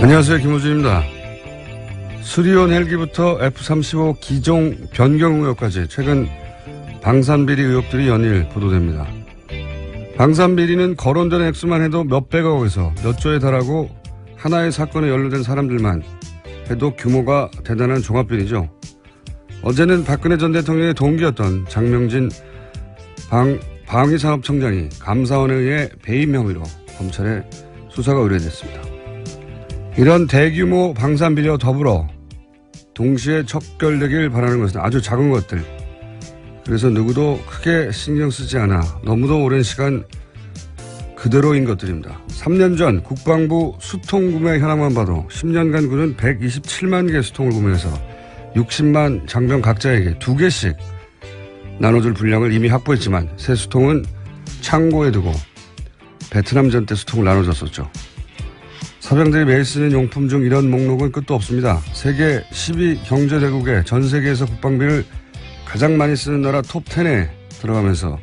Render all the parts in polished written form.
안녕하세요. 김호준입니다. 수리온 헬기부터 F-35 기종 변경 의혹까지 최근 방산비리 의혹들이 연일 보도됩니다. 방산비리는 거론된 액수만 해도 몇백억에서 몇 조에 달하고 하나의 사건에 연루된 사람들만 해도 규모가 대단한 종합비리죠. 어제는 박근혜 전 대통령의 동기였던 장명진 방위산업청장이 감사원에 의해 배임 혐의로 검찰에 수사가 의뢰됐습니다. 이런 대규모 방산비리와 더불어 동시에 척결되길 바라는 것은 아주 작은 것들. 그래서 누구도 크게 신경 쓰지 않아 너무도 오랜 시간 그대로인 것들입니다. 3년 전 국방부 수통 구매 현황만 봐도 10년간 군은 127만 개 수통을 구매해서 60만 장병 각자에게 2개씩 나눠줄 분량을 이미 확보했지만 새 수통은 창고에 두고 베트남전 때 수통을 나눠줬었죠. 사병들이 매일 쓰는 용품 중 이런 목록은 끝도 없습니다. 세계 12 경제대국의 전 세계에서 국방비를 가장 많이 쓰는 나라 톱10에 들어가면서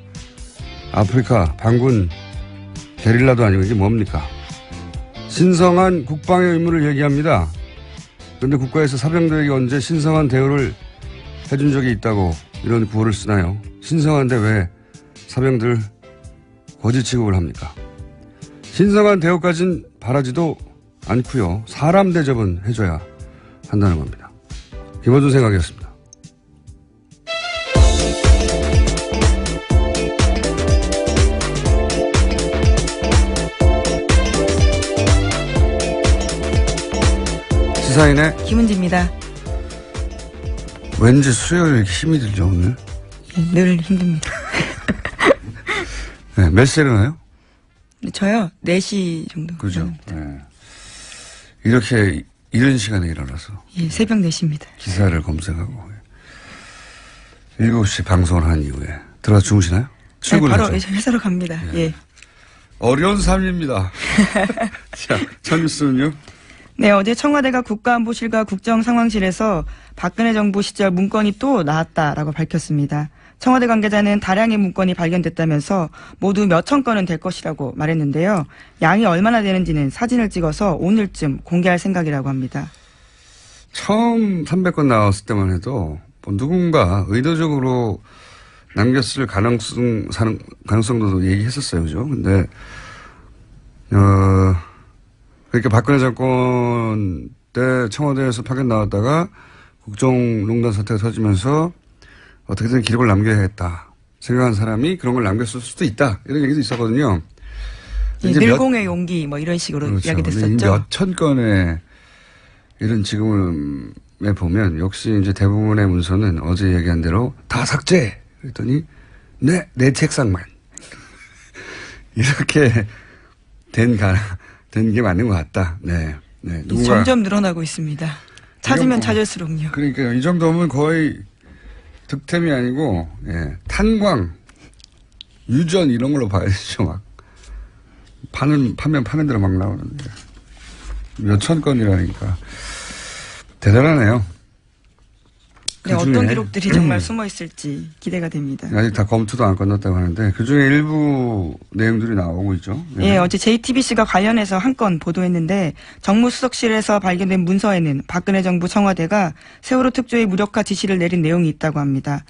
아프리카 반군 게릴라도 아니고 이게 뭡니까? 신성한 국방의 의무를 얘기합니다. 그런데 국가에서 사병들에게 언제 신성한 대우를 해준 적이 있다고 이런 구호를 쓰나요? 신성한데 왜 사병들 거지 취급을 합니까? 신성한 대우까진 바라지도 않고요. 사람 대접은 해줘야 한다는 겁니다. 김어준 생각이었습니다. 시사인의 김은지입니다. 왠지 수요일에 이렇게 힘이 들죠, 오늘? 늘 힘듭니다. 네, 몇 시에 일어나요? 저요? 4시 정도. 그죠. 네. 이렇게 이른 시간에 일어나서. 예, 새벽 4시입니다. 기사를 검색하고. 7시 방송을 한 이후에. 들어가 주무시나요? 출근했죠? 바로 회사로 갑니다. 네. 예. 어려운 삶입니다. 자, 첫 뉴스는요? 네, 어제 청와대가 국가안보실과 국정상황실에서 박근혜 정부 시절 문건이 또 나왔다라고 밝혔습니다. 청와대 관계자는 다량의 문건이 발견됐다면서 모두 몇천 건은 될 것이라고 말했는데요. 양이 얼마나 되는지는 사진을 찍어서 오늘쯤 공개할 생각이라고 합니다. 처음 300건 나왔을 때만 해도 뭐 누군가 의도적으로 남겼을 가능성도 얘기했었어요. 그죠? 근데, 그러니까 박근혜 정권 때 청와대에서 파견 나왔다가 국정농단 사태가 터지면서 어떻게든 기록을 남겨야겠다 생각한 사람이 그런 걸 남겼을 수도 있다. 이런 얘기도 있었거든요. 늘공의 용기 뭐 이런 식으로 그렇죠. 이야기됐었죠. 몇천 건의 이런 지금에 보면 역시 이제 대부분의 문서는 어제 얘기한 대로 다 삭제. 그랬더니 내 책상만 이렇게 된 게 맞는 것 같다. 네. 누군가 점점 늘어나고 있습니다. 찾으면 찾을수록요. 그러니까요. 이 정도면 거의 득템이 아니고, 예, 탄광, 유전 이런 걸로 봐야 되죠. 막. 파면 대로 막 나오는데. 몇천 건이라니까. 대단하네요. 네, 어떤 기록들이 정말 숨어 있을지 기대가 됩니다. 아직 다 검토도 안 끝났다고 하는데 그중에 일부 내용들이 나오고 있죠. 네. 예, 어제 JTBC가 관련해서 한 건 보도했는데 정무수석실에서 발견된 문서에는 박근혜 정부 청와대가 세월호 특조위 무력화 지시를 내린 내용이 있다고 합니다.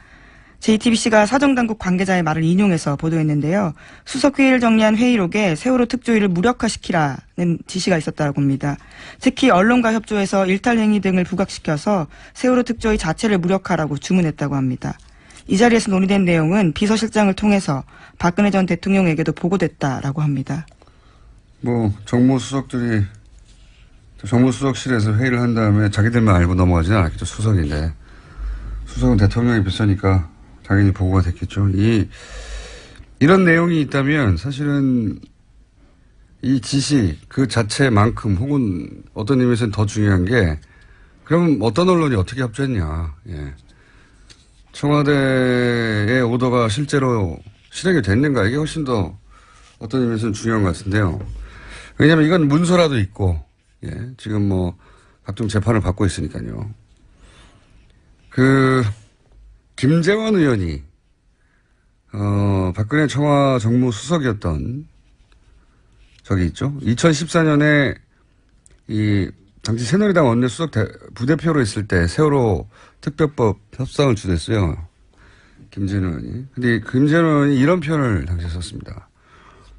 JTBC가 사정당국 관계자의 말을 인용해서 보도했는데요. 수석회의를 정리한 회의록에 세월호 특조위를 무력화시키라는 지시가 있었다고 합니다. 특히 언론과 협조해서 일탈행위 등을 부각시켜서 세월호 특조위 자체를 무력화라고 주문했다고 합니다. 이 자리에서 논의된 내용은 비서실장을 통해서 박근혜 전 대통령에게도 보고됐다라고 합니다. 뭐 정무수석들이 정무수석실에서 회의를 한 다음에 자기들만 알고 넘어가지는 않았겠죠. 수석인데. 수석은 대통령이 비서니까 당연히 보고가 됐겠죠. 이런 내용이 있다면 사실은 이 지시 그 자체만큼 혹은 어떤 의미에서는 더 중요한 게 그럼 어떤 언론이 어떻게 협조했냐. 예. 청와대의 오더가 실제로 실행이 됐는가 이게 훨씬 더 어떤 의미에서는 중요한 것 같은데요. 왜냐하면 이건 문서라도 있고 예. 지금 뭐 각종 재판을 받고 있으니까요. 김재원 의원이, 박근혜 청와 정무수석이었던 적이 있죠. 2014년에 이 당시 새누리당 원내수석 부대표로 있을 때 세월호 특별법 협상을 주도했어요. 김재현 의원이. 근데 김재현 의원이 이런 표현을 당시에 썼습니다.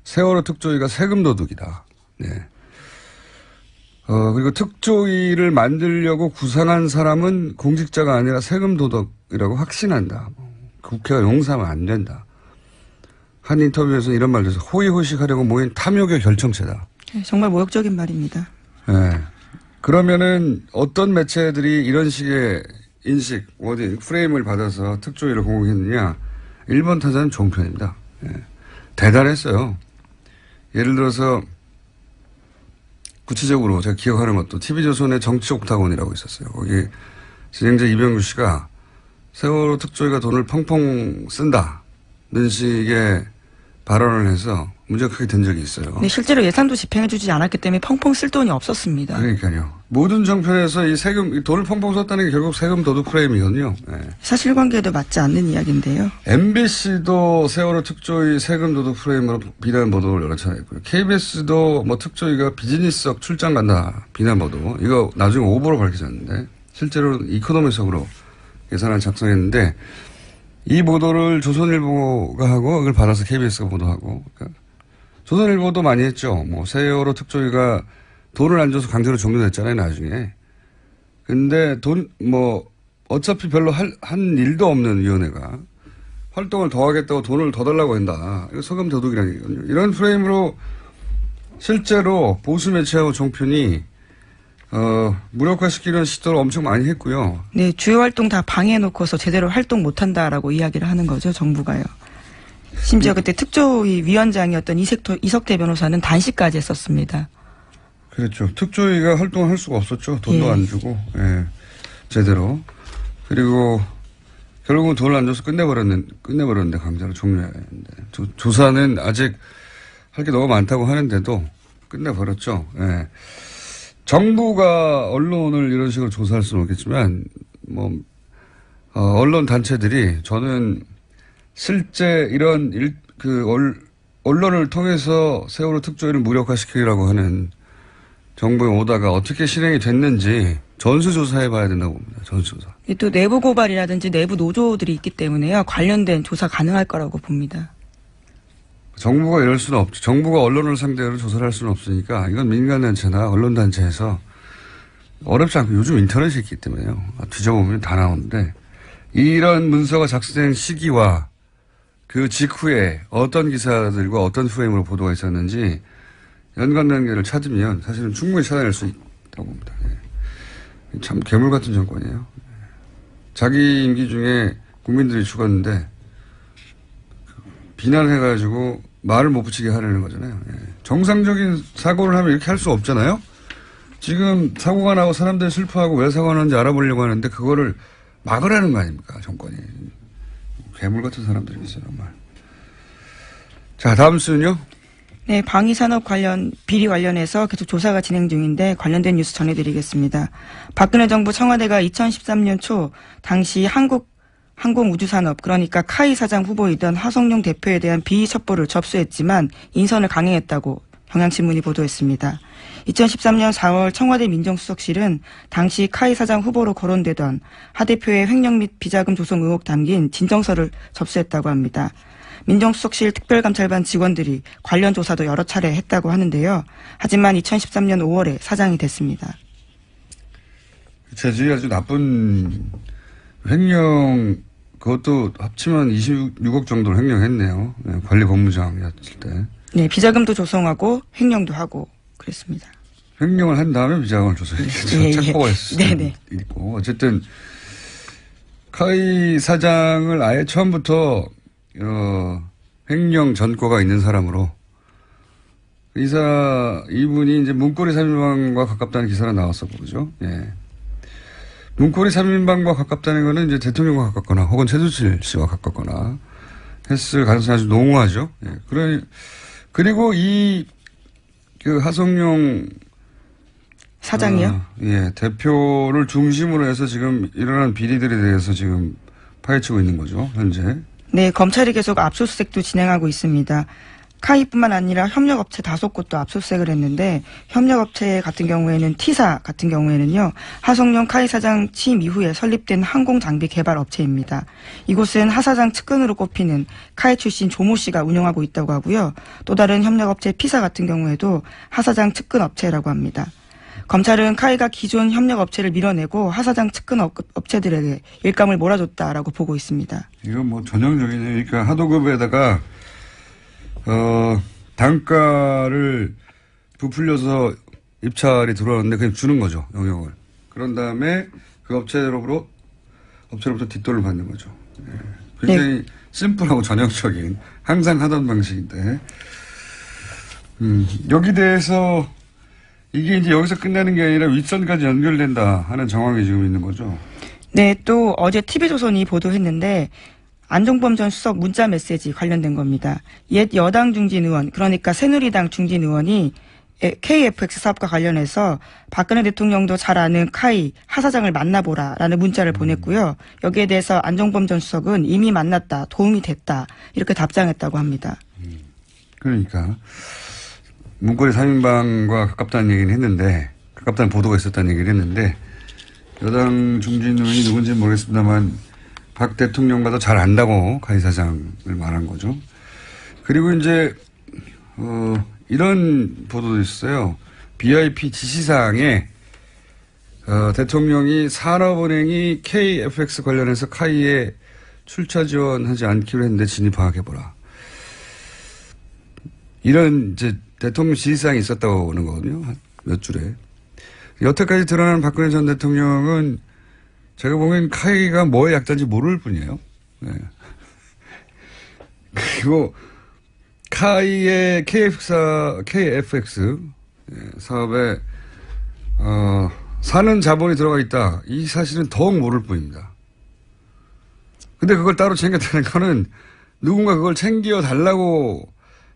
세월호 특조위가 세금 도둑이다. 네. 그리고 특조위를 만들려고 구상한 사람은 공직자가 아니라 세금 도둑이라고 확신한다. 국회가 용서하면 안 된다. 한 인터뷰에서 이런 말도 했어요. 호의호식하려고 모인 탐욕의 결정체다. 네, 정말 모욕적인 말입니다. 네. 그러면은 어떤 매체들이 이런 식의 인식, 워딩, 프레임을 받아서 특조위를 공격했느냐. 1번 타자는 종편입니다. 네. 대단했어요. 예를 들어서 구체적으로 제가 기억하는 것도 TV조선의 정치 옥타곤이라고 있었어요. 거기 진행자 이병규 씨가 세월호 특조위가 돈을 펑펑 쓴다는 식의 발언을 해서 문제가 크게 된 적이 있어요. 네, 실제로 예산도 집행해주지 않았기 때문에 펑펑 쓸 돈이 없었습니다. 그러니까요. 모든 정편에서 이 돈을 펑펑 썼다는 게 결국 세금 도둑 프레임이거든요. 네. 사실관계에도 맞지 않는 이야기인데요. MBC도 세월호 특조위 세금 도둑 프레임으로 비난 보도를 여러 차례 했고요. KBS도 뭐 특조위가 비즈니스석 출장 간다 비난 보도. 이거 나중에 오보로 밝혀졌는데 실제로 이코노미석으로 예산을 작성했는데 이 보도를 조선일보가 하고 그걸 받아서 KBS가 보도하고 그러니까 조선일보도 많이 했죠. 뭐 세월호 특조위가 돈을 안 줘서 강제로 종료됐잖아요 나중에. 근데 어차피 별로 한 일도 없는 위원회가 활동을 더 하겠다고 돈을 더 달라고 한다. 이거 세금 도둑이라는 얘기거든요. 이런 프레임으로 실제로 보수 매체하고 종편이 무력화시키는 시도를 엄청 많이 했고요. 네, 주요 활동 다 방해해놓고서 제대로 활동 못한다라고 이야기를 하는 거죠, 정부가요. 심지어 그때 특조위 위원장이었던 이석태 변호사는 단식까지 했었습니다. 그렇죠. 특조위가 활동을 할 수가 없었죠. 돈도 안 주고, 제대로. 그리고 결국은 돈을 안 줘서 끝내버렸는데 강제로 종료해야 했는데. 조사는 아직 할 게 너무 많다고 하는데도 끝내버렸죠. 예. 정부가 언론을 이런 식으로 조사할 수는 없겠지만, 언론 단체들이 저는 실제 이런 언론을 통해서 세월호 특조위를 무력화시키려고 하는 정부의 오다가 어떻게 실행이 됐는지 전수조사해 봐야 된다고 봅니다. 전수조사. 또 내부 고발이라든지 내부 노조들이 있기 때문에요. 관련된 조사 가능할 거라고 봅니다. 정부가 이럴 수는 없죠. 정부가 언론을 상대로 조사를 할 수는 없으니까 이건 민간단체나 언론단체에서 어렵지 않고 요즘 인터넷이 있기 때문에요. 뒤져보면 다 나오는데 이런 문서가 작성된 시기와 그 직후에 어떤 기사들과 어떤 프레임으로 보도가 있었는지 연관관계를 찾으면 사실은 충분히 찾아낼 수 있다고 봅니다. 참 괴물 같은 정권이에요. 자기 임기 중에 국민들이 죽었는데 비난해가지고 말을 못 붙이게 하려는 거잖아요. 정상적인 사고를 하면 이렇게 할 수 없잖아요. 지금 사고가 나고 사람들이 슬퍼하고 왜 사고가 났는지 알아보려고 하는데 그거를 막으라는 거 아닙니까 정권이. 괴물 같은 사람들이 있어요 정말. 자 다음 수는요. 네, 방위산업 비리 관련해서 계속 조사가 진행 중인데 관련된 뉴스 전해드리겠습니다. 박근혜 정부 청와대가 2013년 초 당시 항공우주산업 그러니까 카이 사장 후보이던 하성룡 대표에 대한 비위 첩보를 접수했지만 인선을 강행했다고 경향신문이 보도했습니다. 2013년 4월 청와대 민정수석실은 당시 카이 사장 후보로 거론되던 하 대표의 횡령 및 비자금 조성 의혹 담긴 진정서를 접수했다고 합니다. 민정수석실 특별감찰반 직원들이 관련 조사도 여러 차례 했다고 하는데요. 하지만 2013년 5월에 사장이 됐습니다. 재질이 아주 나쁜 횡령 그것도 합치면 26억 정도를 횡령했네요. 관리법무장이었을 때. 네, 비자금도 조성하고 횡령도 하고 그랬습니다. 횡령을 한 다음에 비자금을 조성했겠죠. 착보가 있을 수도 있고. 어쨌든 카이 사장을 아예 처음부터 횡령 전과가 있는 사람으로 이분이 이제 문고리 3인방과 가깝다는 기사가 나왔었고, 그죠? 예. 문고리 3인방과 가깝다는 거는 이제 대통령과 가깝거나 혹은 최순실 씨와 가깝거나 했을 가능성이 아주 농후하죠. 예. 그리고 하성룡 사장이요? 예. 대표를 중심으로 해서 지금 일어난 비리들에 대해서 지금 파헤치고 있는 거죠, 현재. 네, 검찰이 계속 압수수색도 진행하고 있습니다. 카이뿐만 아니라 협력업체 5곳도 압수수색을 했는데 협력업체 같은 경우에는 T사 같은 경우에는요. 하성룡 카이 사장 취임 이후에 설립된 항공장비 개발 업체입니다. 이곳은 하 사장 측근으로 꼽히는 카이 출신 조모 씨가 운영하고 있다고 하고요. 또 다른 협력업체 P사 같은 경우에도 하 사장 측근 업체라고 합니다. 검찰은 카이가 기존 협력업체를 밀어내고 하 사장 측근 업체들에게 일감을 몰아줬다라고 보고 있습니다. 이건 뭐 전형적이네요. 그러니까 하도급에다가 단가를 부풀려서 입찰이 들어왔는데 그냥 주는 거죠. 영역을. 그런 다음에 그 업체로부터 뒷돈을 받는 거죠. 예. 굉장히 네. 심플하고 전형적인 항상 하던 방식인데 여기 대해서 이게 이제 여기서 끝나는 게 아니라 윗선까지 연결된다 하는 정황이 지금 있는 거죠. 네, 또 어제 TV조선이 보도했는데 안종범 전 수석 문자 메시지 관련된 겁니다. 옛 여당 중진 의원, 그러니까 새누리당 중진 의원이 KFX 사업과 관련해서 박근혜 대통령도 잘 아는 카이 하 사장을 만나보라라는 문자를 보냈고요. 여기에 대해서 안종범 전 수석은 이미 만났다, 도움이 됐다 이렇게 답장했다고 합니다. 그러니까 문고리 3인방과 가깝다는 얘기는 했는데 가깝다는 보도가 있었다는 얘기를 했는데 여당 중진 의원이 누군지는 모르겠습니다만 박 대통령과도 잘 안다고 카이 사장을 말한 거죠. 그리고 이제 이런 보도도 있어요. BIP 지시사항에 대통령이 산업은행이 KFX 관련해서 카이에 출처 지원하지 않기로 했는데 진입 파악해보라. 이런 이제 대통령 지시사항이 있었다고 하는 거거든요. 몇 줄에. 여태까지 드러난 박근혜 전 대통령은 제가 보기엔 카이가 뭐의 약자인지 모를 뿐이에요. 네. 그리고 카이의 KFX 사업에 사는 자본이 들어가 있다. 이 사실은 더욱 모를 뿐입니다. 근데 그걸 따로 챙겼다는 거는 누군가 그걸 챙겨달라고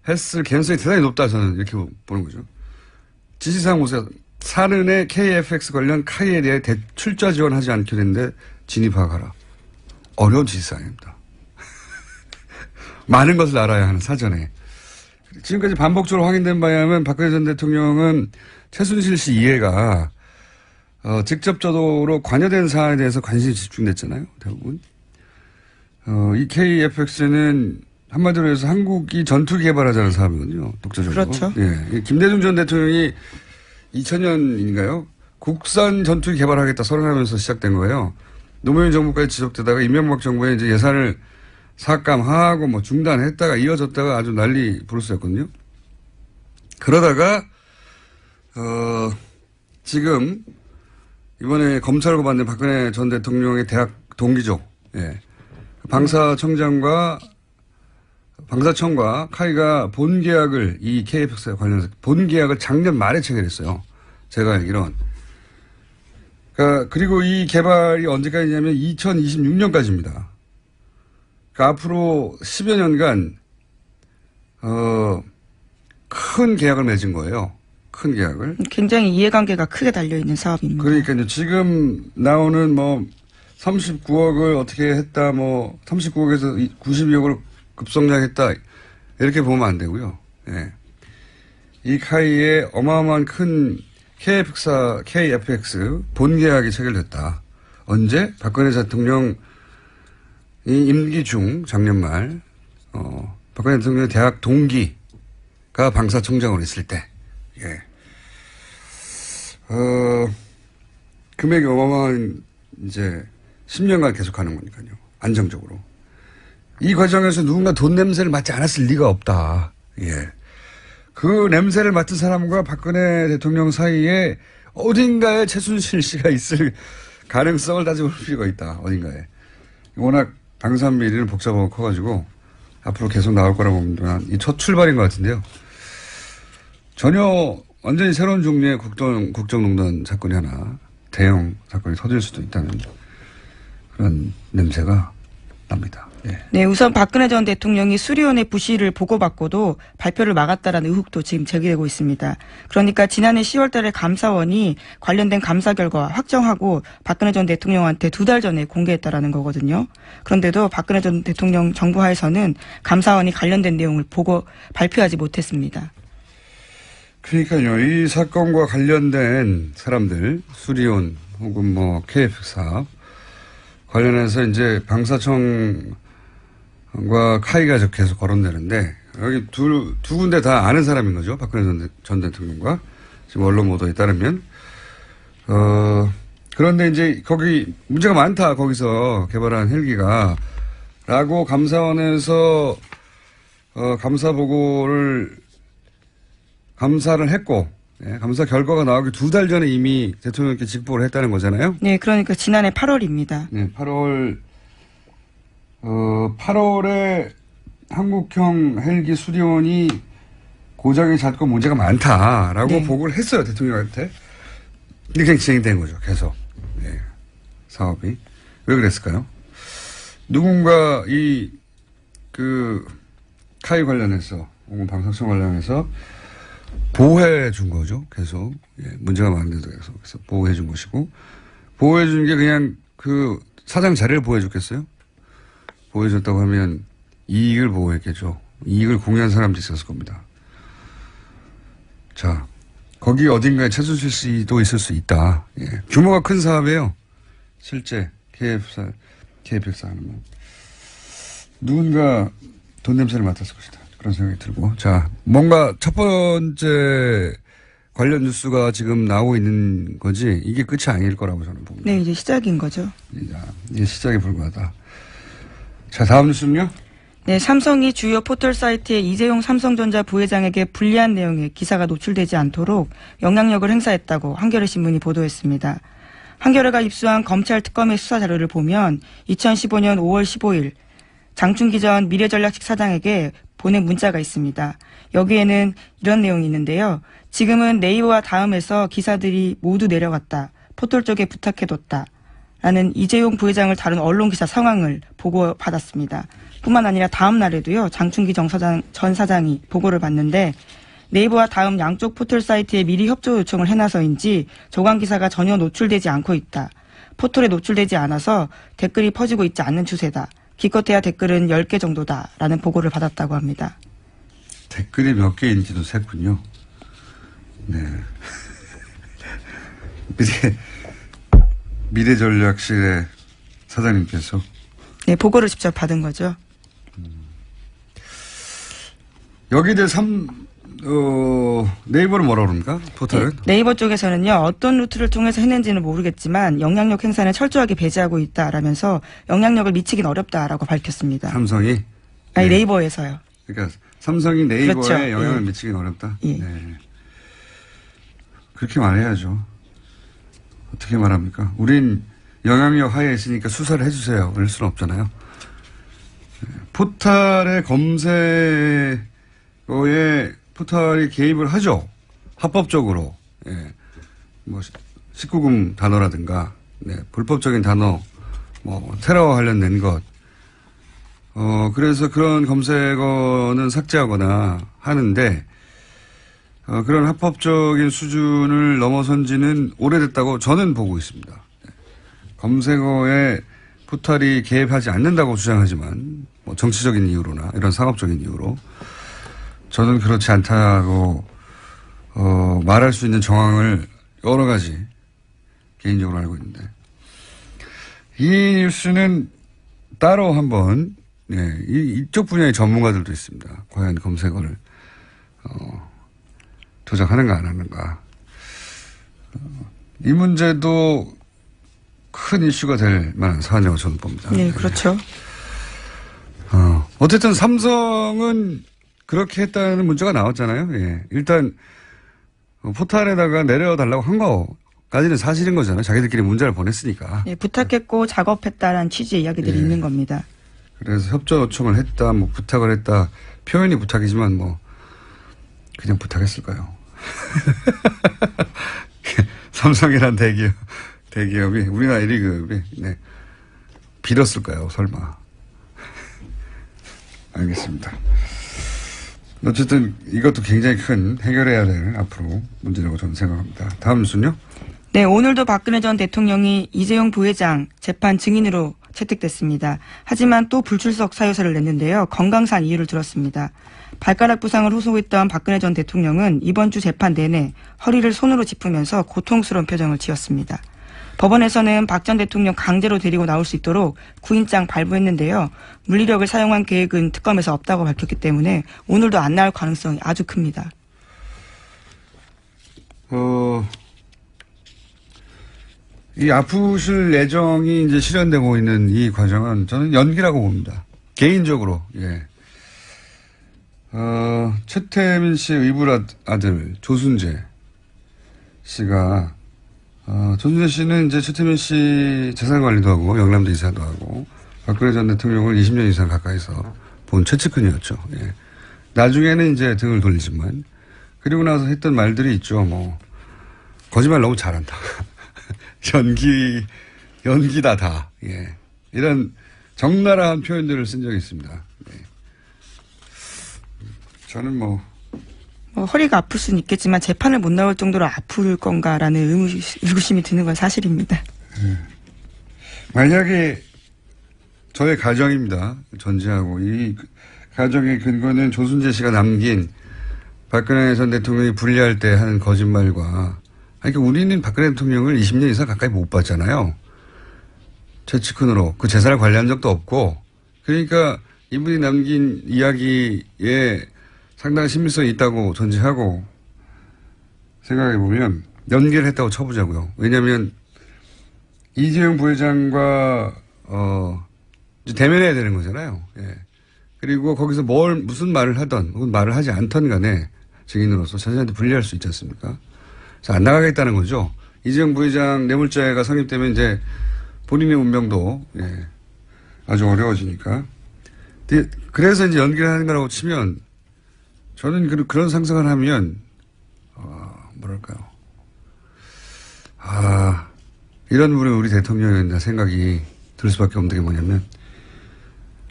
했을 가능성이 대단히 높다. 저는 이렇게 보는 거죠. 지시사항 보세요. 사른의 KFX 관련 카이에 대해 출자 지원하지 않기로 했는데 진입하거라. 어려운 지시사항입니다. 많은 것을 알아야 하는 사전에. 지금까지 반복적으로 확인된 바에 의하면 박근혜 전 대통령은 최순실 씨 이해가 직접적으로 관여된 사안에 대해서 관심이 집중됐잖아요. 대부분. 이 KFX는 한마디로 해서 한국이 전투기 개발하자는 사업이거든요. 독자적으로. 그렇죠. 예. 김대중 전 대통령이 2000년인가요? 국산 전투기 개발하겠다 선언하면서 시작된 거예요. 노무현 정부까지 지속되다가 이명박 정부에 이제 예산을 삭감하고 뭐 중단했다가 이어졌다가 아주 난리 부르스였거든요. 그러다가 지금 이번에 검찰 고받는 박근혜 전 대통령의 대학 동기죠. 예. 방사청과 카이가 본 계약을 이 KFX에 관련해서 본 계약을 작년 말에 체결했어요. 제가 알기론. 그리고 이 개발이 언제까지냐면 2026년까지입니다. 그러니까 앞으로 10여 년간 큰 계약을 맺은 거예요. 큰 계약을. 굉장히 이해관계가 크게 달려있는 사업입니다. 그러니까 이제 지금 나오는 뭐 39억을 어떻게 했다, 뭐 39억에서 92억을 급성장했다 이렇게 보면 안 되고요. 예. 이 카이의 어마어마한 큰 KFX 본 계약이 체결됐다. 언제? 박근혜 대통령 이 임기 중 작년 말 박근혜 대통령의 대학 동기가 방사청장으로 있을 때. 예. 금액이 어마어마한 이제 10년간 계속하는 거니까요. 안정적으로. 이 과정에서 누군가 돈 냄새를 맡지 않았을 리가 없다. 예. 그 냄새를 맡은 사람과 박근혜 대통령 사이에 어딘가에 최순실 씨가 있을 가능성을 따져볼 필요가 있다. 어딘가에. 워낙 방산비리는 복잡하고 커가지고 앞으로 계속 나올 거라고 봅니다. 이 첫 출발인 것 같은데요. 전혀 완전히 새로운 종류의 국정농단 사건이 하나 대형 사건이 터질 수도 있다는 그런 냄새가 납니다. 예. 네, 우선 박근혜 전 대통령이 수리원의 부실을 보고받고도 발표를 막았다라는 의혹도 지금 제기되고 있습니다. 그러니까 지난해 10월 달에 감사원이 관련된 감사 결과 확정하고 박근혜 전 대통령한테 2달 전에 공개했다라는 거거든요. 그런데도 박근혜 전 대통령 정부 하에서는 감사원이 관련된 내용을 보고 발표하지 못했습니다. 그러니까요. 이 사건과 관련된 사람들, 수리온 혹은 뭐 KF4 관련해서 이제 방사청과 카이가 계속 거론되는데 여기 두 군데 다 아는 사람인 거죠. 박근혜 전 대통령과 지금 언론 보도에 따르면 그런데 이제 거기 문제가 많다. 거기서 개발한 헬기가 라고 감사원에서 감사 보고를 감사를 했고 예, 감사 결과가 나오기 2달 전에 이미 대통령께 직보를 했다는 거잖아요. 네, 그러니까 지난해 8월입니다. 네, 8월에 한국형 헬기 수리원이 고장이 잦고 문제가 많다라고 네. 보고를 했어요, 대통령한테. 근데 그냥 진행된 거죠, 계속. 네, 사업이. 왜 그랬을까요? 누군가 카이 관련해서, 혹은 방사청 관련해서 보호해 준 거죠, 계속. 예, 문제가 많은데도 계속 보호해 준 것이고. 보호해 준 게 그냥 사장 자리를 보호해 줬겠어요? 보호해 줬다고 하면 이익을 보호했겠죠. 이익을 공유한 사람도 있었을 겁니다. 자, 거기 어딘가에 최순실 씨도 있을 수 있다. 예. 규모가 큰 사업이에요. 실제 KF4 하면. 누군가 돈 냄새를 맡았을 것이다. 그런 생각이 들고. 자, 뭔가 첫 번째 관련 뉴스가 지금 나오고 있는 거지 이게 끝이 아닐 거라고 저는 봅니다. 네, 이제 시작인 거죠. 이제 시작에 불과하다. 자, 다음 뉴스는요? 네, 삼성이 주요 포털 사이트에 이재용 삼성전자 부회장에게 불리한 내용의 기사가 노출되지 않도록 영향력을 행사했다고 한겨레 신문이 보도했습니다. 한겨레가 입수한 검찰 특검의 수사 자료를 보면 2015년 5월 15일 장충기 전 미래전략식 사장에게 보낸 문자가 있습니다. 여기에는 이런 내용이 있는데요. 지금은 네이버와 다음에서 기사들이 모두 내려갔다. 포털 쪽에 부탁해뒀다. 라는 이재용 부회장을 다룬 언론 기사 상황을 보고받았습니다. 뿐만 아니라 다음 날에도요. 장충기 전 사장이 보고를 받는데 네이버와 다음 양쪽 포털 사이트에 미리 협조 요청을 해놔서인지 조간 기사가 전혀 노출되지 않고 있다. 포털에 노출되지 않아서 댓글이 퍼지고 있지 않는 추세다. 기껏해야 댓글은 10개 정도다. 라는 보고를 받았다고 합니다. 댓글이 몇 개인지도 셌군요. 네. 미래전략실의 사장님께서. 네, 보고를 직접 받은 거죠. 여기에 대해 네이버는 뭐라고 그럽니까? 포털은? 네, 네이버 쪽에서는요. 어떤 루트를 통해서 했는지는 모르겠지만 영향력 행사는 철저하게 배제하고 있다라면서 영향력을 미치긴 어렵다라고 밝혔습니다. 삼성이? 아니, 네. 네이버에서요. 그러니까 삼성이 네이버에 그렇죠. 영향을 예. 미치긴 어렵다? 예. 네. 그렇게 말해야죠. 어떻게 말합니까? 우린 영향력 하에 있으니까 수사를 해주세요. 이럴 수는 없잖아요. 포털의 검색어에 포털이 개입을 하죠. 합법적으로. 예. 뭐 19금 단어라든가 네. 불법적인 단어 뭐 테러와 관련된 것. 그래서 그런 검색어는 삭제하거나 하는데 그런 합법적인 수준을 넘어선 지는 오래됐다고 저는 보고 있습니다. 네. 검색어에 포털이 개입하지 않는다고 주장하지만 뭐 정치적인 이유로나 이런 상업적인 이유로 저는 그렇지 않다고 말할 수 있는 정황을 여러 가지 개인적으로 알고 있는데 이 뉴스는 따로 한번 네, 이쪽 분야의 전문가들도 있습니다. 과연 검색어를 조작하는가 안 하는가. 이 문제도 큰 이슈가 될 만한 사안이라고 저는 봅니다. 네, 그렇죠. 어쨌든 삼성은 그렇게 했다는 문제가 나왔잖아요. 예. 일단 포털에다가 내려달라고 한 거까지는 사실인 거잖아요. 자기들끼리 문자를 보냈으니까. 네, 부탁했고 작업했다라는 취지의 이야기들이 예. 있는 겁니다. 그래서 협조 요청을 했다, 뭐 부탁을 했다. 표현이 부탁이지만 뭐 그냥 부탁했을까요? 삼성이란 대기업이 우리나라 1위 기업이 네. 빌었을까요? 설마. 알겠습니다. 어쨌든 이것도 굉장히 큰 해결해야 될 앞으로 문제라고 저는 생각합니다. 다음 뉴스는요? 네, 오늘도 박근혜 전 대통령이 이재용 부회장 재판 증인으로 채택됐습니다. 하지만 또 불출석 사유서를 냈는데요. 건강상 이유를 들었습니다. 발가락 부상을 호소했던 박근혜 전 대통령은 이번 주 재판 내내 허리를 손으로 짚으면서 고통스러운 표정을 지었습니다. 법원에서는 박 전 대통령 강제로 데리고 나올 수 있도록 구인장 발부했는데요. 물리력을 사용한 계획은 특검에서 없다고 밝혔기 때문에 오늘도 안 나올 가능성이 아주 큽니다. 이 아프실 예정이 이제 실현되고 있는 이 과정은 저는 연기라고 봅니다. 개인적으로, 예. 최태민 씨의 의붓 아들, 조순재 씨가, 조순재 씨는 이제 최태민 씨 재산 관리도 하고, 영남도 이사도 하고, 박근혜 전 대통령을 20년 이상 가까이서 본 최측근이었죠. 예. 나중에는 이제 등을 돌리지만, 그리고 나서 했던 말들이 있죠. 뭐, 거짓말 너무 잘한다. 연기다, 다. 예. 이런 적나라한 표현들을 쓴 적이 있습니다. 예. 저는 허리가 아플 수는 있겠지만 재판을 못 나올 정도로 아플 건가라는 의구심이 드는 건 사실입니다. 예. 만약에 저의 가정입니다. 전제하고 이 가정의 근거는 조순재 씨가 남긴 박근혜 전 대통령이 분리할 때 하는 거짓말과 그러니까 우리는 박근혜 대통령을 20년 이상 가까이 못 봤잖아요. 최측근으로 그 재산을 관리한 적도 없고 그러니까 이분이 남긴 이야기에 상당한 신빙성이 있다고 전제하고 생각해 보면 연기를 했다고 쳐보자고요. 왜냐하면 이재용 부회장과 이제 대면해야 되는 거잖아요. 예. 그리고 거기서 무슨 말을 하던 혹은 말을 하지 않던 간에 증인으로서 자신한테 불리할 수 있지 않습니까? 안 나가겠다는 거죠. 이재용 부회장 뇌물죄가 성립되면 이제 본인의 운명도 예, 아주 어려워지니까. 그래서 이제 연기를 하는 거라고 치면 저는 그런 상상을 하면 뭐랄까요. 이런 분이 우리 대통령이었나 생각이 들 수밖에 없는 게 뭐냐면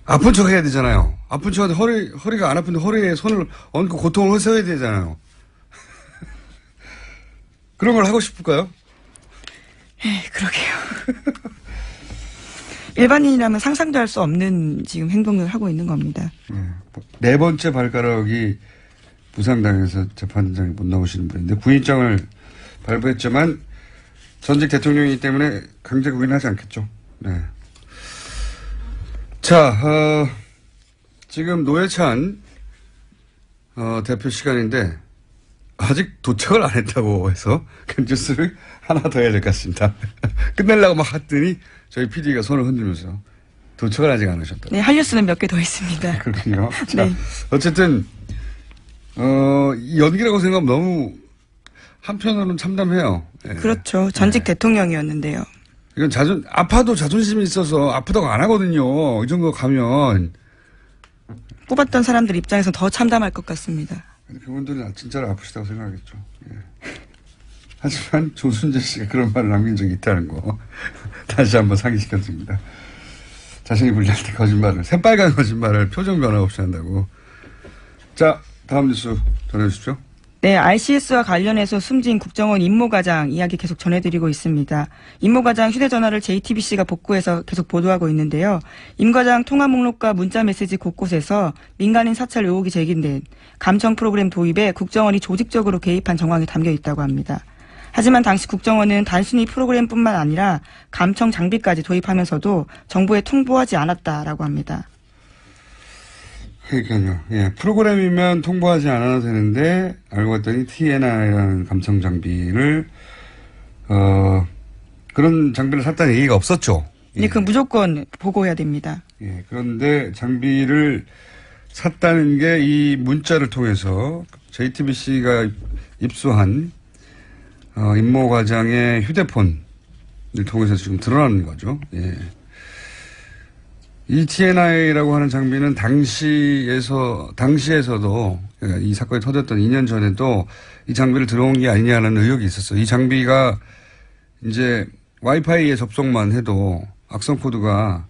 아픈 척 해야 되잖아요. 아픈 척한테 허리가 안 아픈데 허리에 손을 얹고 고통을 호소해야 되잖아요. 그런 걸 하고 싶을까요? 그러게요. 일반인이라면 상상도 할 수 없는 지금 행동을 하고 있는 겁니다. 네 번째 발가락이 부상당해서 재판장에 못 나오시는 분인데 구인장을 발부했지만 전직 대통령이기 때문에 강제 구인하지 않겠죠. 네. 자, 지금 노회찬 대표 시간인데 아직 도착을 안 했다고 해서 그 뉴스를 하나 더 해야 될 것 같습니다. 끝내려고 막 했더니 저희 PD가 손을 흔들면서 도착을 아직 안 하셨다고. 네, 할 뉴스는 몇 개 더 있습니다. 그렇군요. 자, 네. 어쨌든 연기라고 생각하면 너무 한편으로는 참담해요. 네. 그렇죠. 전직 대통령이었는데요. 이건 아파도 자존심이 있어서 아프다고 안 하거든요. 이 정도 가면. 뽑았던 사람들 입장에서 더 참담할 것 같습니다. 그분들은 진짜로 아프시다고 생각하겠죠. 예. 하지만 조순재 씨가 그런 말을 남긴 적이 있다는 거 다시 한번 상기시켜드립니다. 자신이 불리할 때 거짓말을 새빨간 거짓말을 표정 변화 없이 한다고. 자, 다음 뉴스 전해주십시오. 네, RCS와 관련해서 숨진 국정원 임모과장 이야기 계속 전해드리고 있습니다. 임모과장 휴대전화를 JTBC가 복구해서 계속 보도하고 있는데요. 임 과장 통화 목록과 문자 메시지 곳곳에서 민간인 사찰 의혹이 제기된 감청 프로그램 도입에 국정원이 조직적으로 개입한 정황이 담겨 있다고 합니다. 하지만 당시 국정원은 단순히 프로그램뿐만 아니라 감청 장비까지 도입하면서도 정부에 통보하지 않았다라고 합니다. 그러니까요. 예, 프로그램이면 통보하지 않아도 되는데 알고 봤더니 TNI라는 감청 장비를 그런 장비를 샀다는 얘기가 없었죠. 예. 네, 그 무조건 보고해야 됩니다. 예, 그런데 장비를 샀다는 게 이 문자를 통해서 JTBC가 입수한 임모 과장의 휴대폰을 통해서 지금 드러나는 거죠. 예. 이 TNI라고 하는 장비는 당시에서도 그러니까 이 사건이 터졌던 2년 전에도 이 장비를 들어온 게 아니냐는 의혹이 있었어요. 이 장비가 이제 와이파이에 접속만 해도 악성 코드가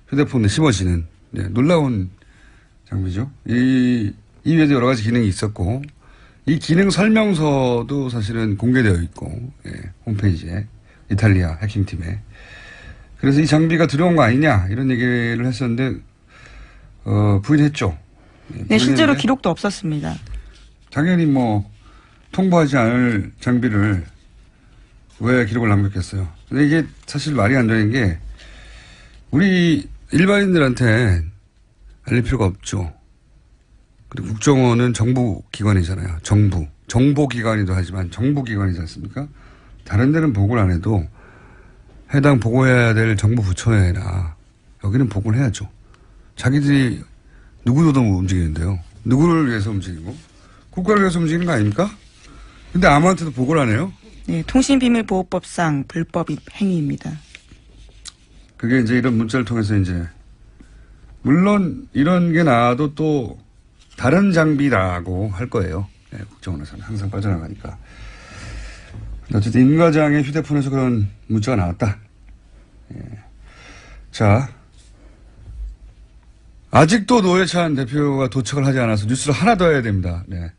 휴대폰에 씹어지는 놀라운 장비죠. 이 외에도 여러 가지 기능이 있었고, 이 기능 설명서도 사실은 공개되어 있고, 예, 홈페이지에, 이탈리아 해킹팀에. 그래서 이 장비가 들어온 거 아니냐, 이런 얘기를 했었는데, 부인했죠. 예, 네, 실제로 기록도 없었습니다. 당연히 뭐, 통보하지 않을 장비를 왜 기록을 남겼겠어요. 근데 이게 사실 말이 안 되는 게, 우리 일반인들한테 알릴 필요가 없죠. 그리고 국정원은 정부기관이잖아요. 정보기관이기도 하지만 정부기관이지 않습니까? 다른 데는 보고를 안 해도 해당 보고해야 될 정부 부처에나 여기는 보고를 해야죠. 자기들이 누구도 움직이는데요. 누구를 위해서 움직이고 국가를 위해서 움직이는 거 아닙니까? 근데 아무한테도 보고를 안 해요. 네, 통신비밀보호법상 불법 행위입니다. 그게 이제 이런 문자를 통해서 이제 물론 이런 게 나와도 또 다른 장비라고 할 거예요. 네, 국정원에서는 항상 빠져나가니까. 어쨌든 임 과장의 휴대폰에서 그런 문자가 나왔다. 예. 자, 아직도 노회찬 대표가 도착을 하지 않아서 뉴스를 하나 더 해야 됩니다. 네.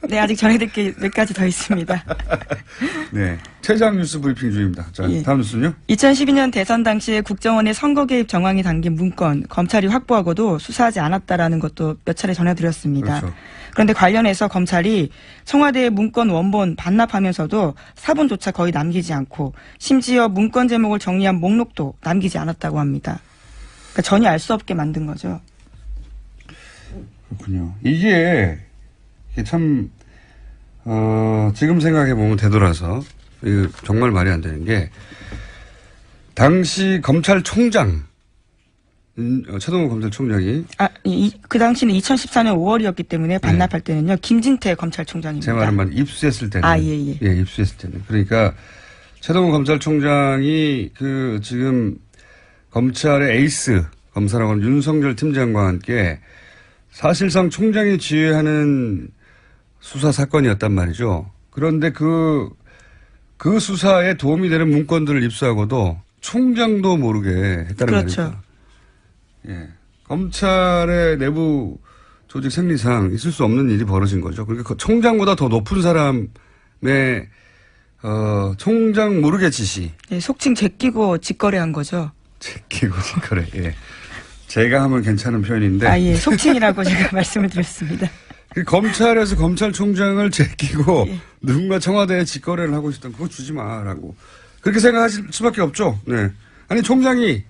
네, 아직 전해드릴 게 몇 가지 더 있습니다. 네. 최장 뉴스 브리핑 중입니다. 자, 예. 다음 뉴스는요? 2012년 대선 당시에 국정원의 선거 개입 정황이 담긴 문건, 검찰이 확보하고도 수사하지 않았다라는 것도 몇 차례 전해드렸습니다. 그렇죠. 그런데 관련해서 검찰이 청와대의 문건 원본 반납하면서도 사본조차 거의 남기지 않고 심지어 문건 제목을 정리한 목록도 남기지 않았다고 합니다. 그러니까 전혀 알 수 없게 만든 거죠. 그렇군요. 이게 참, 지금 생각해보면 되돌아서, 이거 정말 말이 안 되는 게, 당시 검찰총장, 최동호 검찰총장이. 그 당시는 2014년 5월이었기 때문에 반납할 때는요, 김진태 검찰총장입니다. 제 말은 입수했을 때는. 예. 예, 입수했을 때는. 그러니까, 최동호 검찰총장이 지금 검찰의 에이스 검사라고 하는 윤석열 팀장과 함께 사실상 총장이 지휘하는 수사 사건이었단 말이죠. 그런데 그 수사에 도움이 되는 문건들을 입수하고도 총장도 모르게 했다는 그렇죠. 말이죠. 예. 검찰의 내부 조직 생리상 있을 수 없는 일이 벌어진 거죠. 그러니까 총장보다 더 높은 사람의 총장 모르게 지시. 네, 속칭 제끼고 직거래한 거죠. 제끼고 직거래. 예. 제가 하면 괜찮은 표현인데. 예. 속칭이라고 제가 말씀을 드렸습니다. 검찰에서 검찰총장을 제끼고 누군가 청와대에 직거래를 하고 있었던 그거 주지 마라고. 그렇게 생각하실 수밖에 없죠. 네. 아니 총장이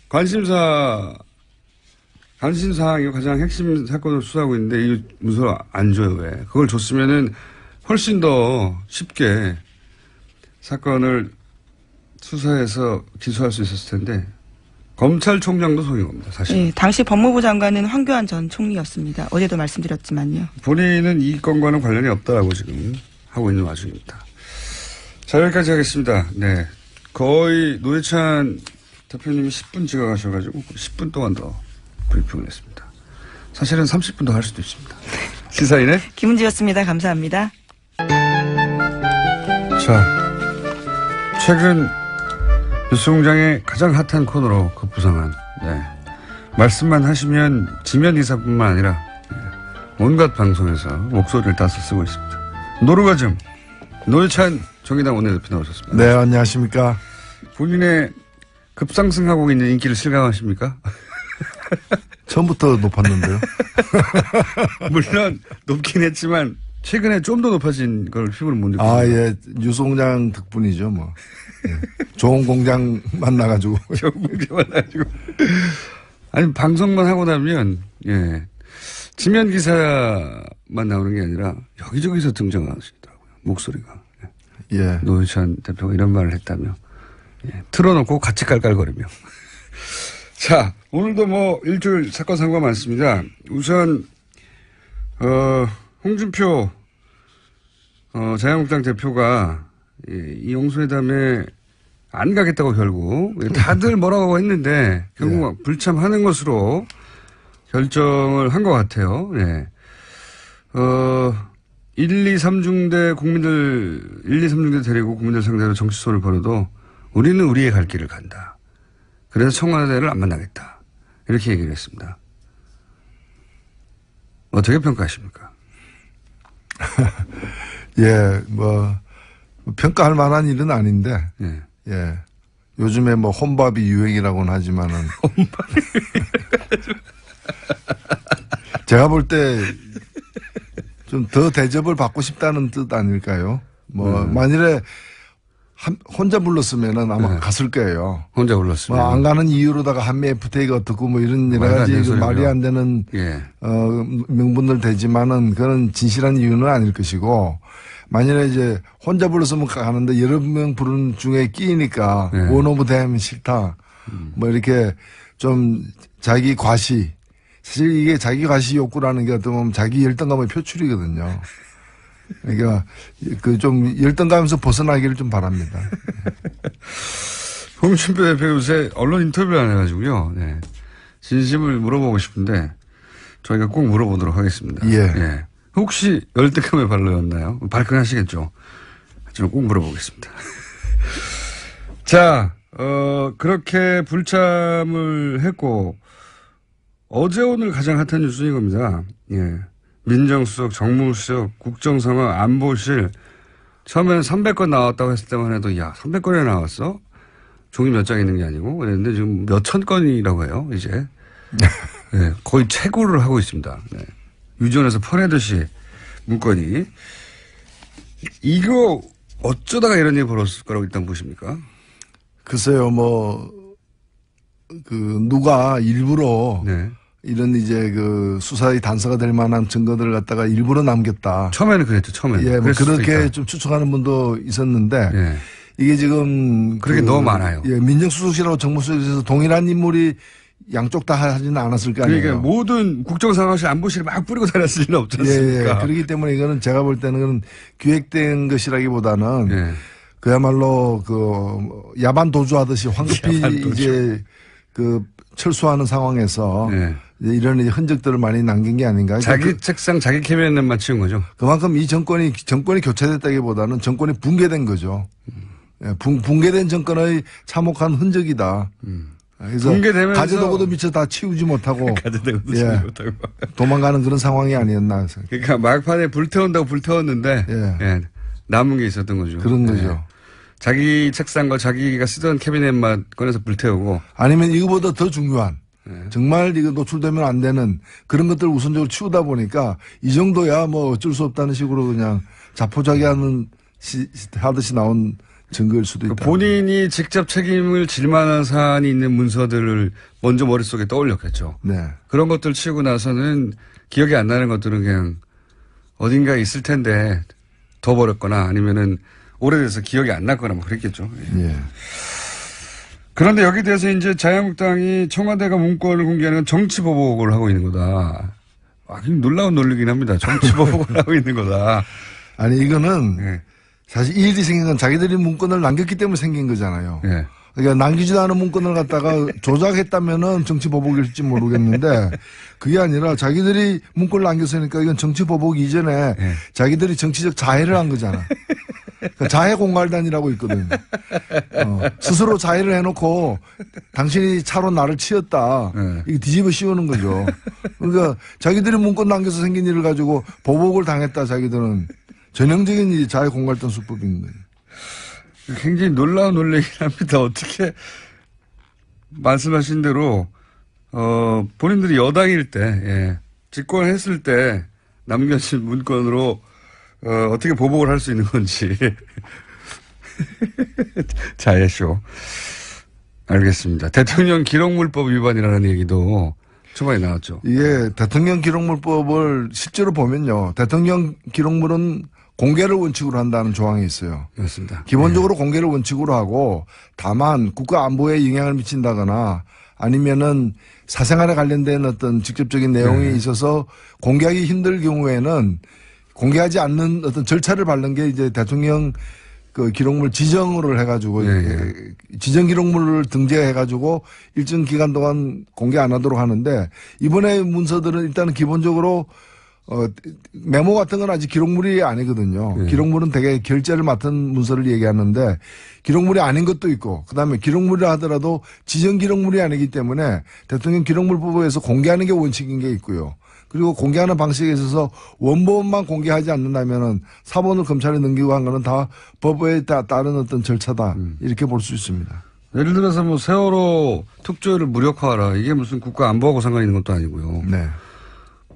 관심사항이 가장 핵심 사건을 수사하고 있는데 이 문서를 안 줘요. 왜? 그걸 줬으면은 훨씬 더 쉽게 사건을 수사해서 기소할 수 있었을 텐데 검찰총장도 소용이 없습니다. 사실. 네, 당시 법무부 장관은 황교안 전 총리였습니다. 어제도 말씀드렸지만요. 본인은 이 건과는 관련이 없다라고 지금 하고 있는 와중입니다. 자, 여기까지 하겠습니다. 네. 거의 노회찬 대표님이 10분 지각하셔가지고 10분 동안 더 브리핑을 했습니다. 사실은 30분 더 할 수도 있습니다. 시사인의 김은지였습니다. 감사합니다. 자, 최근 뉴스공장의 가장 핫한 코너로 급부상한, 네. 말씀만 하시면 지면 기사뿐만 아니라 온갖 방송에서 목소리를 따서 쓰고 있습니다. 노르가즘 노회찬 정의당 원내대표 나오셨습니다. 네, 안녕하십니까. 본인의 급상승하고 있는 인기를 실감하십니까? 처음부터 높았는데요. 물론 높긴 했지만 최근에 좀 더 높아진 걸 피부로 못 느끼고. 예. 뉴스공장 덕분이죠, 뭐. 예. 좋은 공장 만나가지고. 좋은 공장 만나가지고. 아니, 방송만 하고 나면, 예. 지면 기사만 나오는 게 아니라 여기저기서 등장하시더라고요. 목소리가. 예. 노회찬 대표가 이런 말을 했다며. 예. 틀어놓고 같이 깔깔거리며. 자, 오늘도 뭐 일주일 사건 사고가 많습니다. 우선, 홍준표, 자유한국당 대표가 이 영수회담에 안 가겠다고 결국 다들 뭐라고 했는데 결국 불참하는 것으로 결정을 한 것 같아요. 예. 1, 2, 3중대 데리고 국민들 상대로 정치소를 벌여도 우리는 우리의 갈 길을 간다. 그래서 청와대를 안 만나겠다. 이렇게 얘기를 했습니다. 어떻게 평가하십니까? 예, 뭐 평가할 만한 일은 아닌데. 예. 예. 요즘에 뭐 혼밥이 유행이라고는 하지만은. 제가 볼 때 좀 더 대접을 받고 싶다는 뜻 아닐까요? 뭐 만일에 혼자 불렀으면은 아마 갔을 거예요. 혼자 불렀으면. 뭐 안 가는 이유로다가 한미 FTA가 어떻고 뭐 이런 여러 가지 그 말이 안 되는 예. 명분들 되지만은 그건 진실한 이유는 아닐 것이고 만일에 이제 혼자 불렀으면 가는데 여러 명 부르는 중에 끼니까 네. 원 오브 댐 싫다. 뭐 이렇게 좀 자기 과시. 사실 이게 자기 과시 욕구라는 게 어떻게 보면 자기 열등감의 표출이거든요. 그러니까 그 좀 열등감에서 벗어나기를 좀 바랍니다. 홍준표 대표 요새 언론 인터뷰를 안 해가지고요. 네. 진심을 물어보고 싶은데 저희가 꼭 물어보도록 하겠습니다. 예. 혹시 열등감에 발로였나요? 발끈하시겠죠. 저는 꼭 물어보겠습니다. 자, 그렇게 불참을 했고 어제 오늘 가장 핫한 뉴스인 겁니다. 예. 민정수석, 정무수석, 국정상황, 안보실 처음에는 300건 나왔다고 했을 때만 해도 야 300건이나 나왔어? 종이 몇 장 있는 게 아니고 그랬는데 지금 몇천 건이라고 해요 이제. 네, 거의 최고를 하고 있습니다. 네. 유전에서 퍼내듯이 문건이. 이거 어쩌다가 이런 일이 벌어졌을 거라고 일단 보십니까? 글쎄요, 누가 일부러 네. 이런 이제 그 수사의 단서가 될 만한 증거들을 갖다가 일부러 남겼다. 처음에는 그랬죠, 처음에는. 예, 뭐 그렇게 좀 추측하는 분도 있었는데. 예. 이게 지금. 그렇게 너무 많아요. 예, 민정수석실하고 정무수석에서 동일한 인물이 양쪽 다 하지는 않았을 거 아니에요. 그러니까 모든 국정상황실 안보실에 막 뿌리고 다녔을 리는 없지 않습니까? 예, 그렇기 때문에 이거는 제가 볼 때는 그건 기획된 것이라기보다는 예. 그야말로 야반 도주하듯이 황급히 야반 도주. 이제 철수하는 상황에서 예. 이제 이런 흔적들을 많이 남긴 게 아닌가. 자기 책상, 자기 캐비넷만 치운 거죠. 그만큼 이 정권이 교체됐다기보다는 정권이 붕괴된 거죠. 예, 붕괴된 정권의 참혹한 흔적이다. 그래서 붕괴되면서 가재도구도 미처 다 치우지 못하고 가재도구도 예, 치우지 못하고 도망가는 그런 상황이 아니었나. 그러니까 막판에 불태운다고 불태웠는데 예. 예, 남은 게 있었던 거죠. 그런 거죠. 예. 자기 책상과 자기가 쓰던 캐비넷만 꺼내서 불태우고 아니면 이거보다 더 중요한 정말 이거 노출되면 안 되는 그런 것들을 우선적으로 치우다 보니까 이 정도야 뭐 어쩔 수 없다는 식으로 그냥 하듯이 나온 증거일 수도 있다. 본인이 직접 책임을 질 만한 사안이 있는 문서들을 먼저 머릿속에 떠올렸겠죠. 네. 그런 것들 치우고 나서는 기억이 안 나는 것들은 그냥 어딘가에 있을 텐데 더 버렸거나 아니면은 오래돼서 기억이 안 났거나 뭐 그랬겠죠. 예. 예. 그런데 여기에 대해서 이제 자유한국당이 청와대가 문건을 공개하는 건 정치보복을 하고 있는 거다. 놀라운 논리긴 합니다. 정치보복을 하고 있는 거다. 아니 이거는 예. 사실 이 일이 생긴 건 자기들이 문건을 남겼기 때문에 생긴 거잖아요. 예. 그러니까 남기지도 않은 문건을 갖다가 조작했다면은 정치보복일지 모르겠는데 그게 아니라 자기들이 문건을 남겼으니까 이건 정치보복 이전에 예. 자기들이 정치적 자해를 한 거잖아. 그러니까 자해공갈단이라고 있거든. 스스로 자해를 해놓고 당신이 차로 나를 치였다. 예. 이거 뒤집어 씌우는 거죠. 그러니까 자기들이 문건 남겨서 생긴 일을 가지고 보복을 당했다. 자기들은 전형적인 이 자해공갈단 수법인 거예요. 굉장히 놀라운 논리긴 합니다. 어떻게 말씀하신 대로 본인들이 여당일 때 예, 집권했을 때 남겨진 문건으로 어떻게 보복을 할 수 있는 건지 자해쇼. 알겠습니다. 대통령 기록물법 위반이라는 얘기도 초반에 나왔죠. 이게 대통령 기록물법을 실제로 보면요. 대통령 기록물은 공개를 원칙으로 한다는 조항이 있어요. 그렇습니다. 기본적으로 공개를 원칙으로 하고 다만 국가 안보에 영향을 미친다거나 아니면은 사생활에 관련된 어떤 직접적인 내용이 있어서 공개하기 힘들 경우에는 공개하지 않는 어떤 절차를 밟는 게 이제 대통령 그 기록물 지정을 해가지고 지정 기록물을 등재해가지고 일정 기간 동안 공개 안 하도록 하는데 이번에 문서들은 일단은 기본적으로 메모 같은 건 아직 기록물이 아니거든요. 기록물은 되게 결재를 맡은 문서를 얘기하는데 기록물이 아닌 것도 있고 그다음에 기록물이라 하더라도 지정 기록물이 아니기 때문에 대통령 기록물법에서 공개하는 게 원칙인 게 있고요. 그리고 공개하는 방식에 있어서 원본만 공개하지 않는다면은 사본을 검찰에 넘기고 한 거는 다 법에 따른 어떤 절차다. 이렇게 볼 수 있습니다. 예를 들어서 뭐 세월호 특조위를 무력화하라. 이게 무슨 국가 안보하고 상관 있는 것도 아니고요. 네.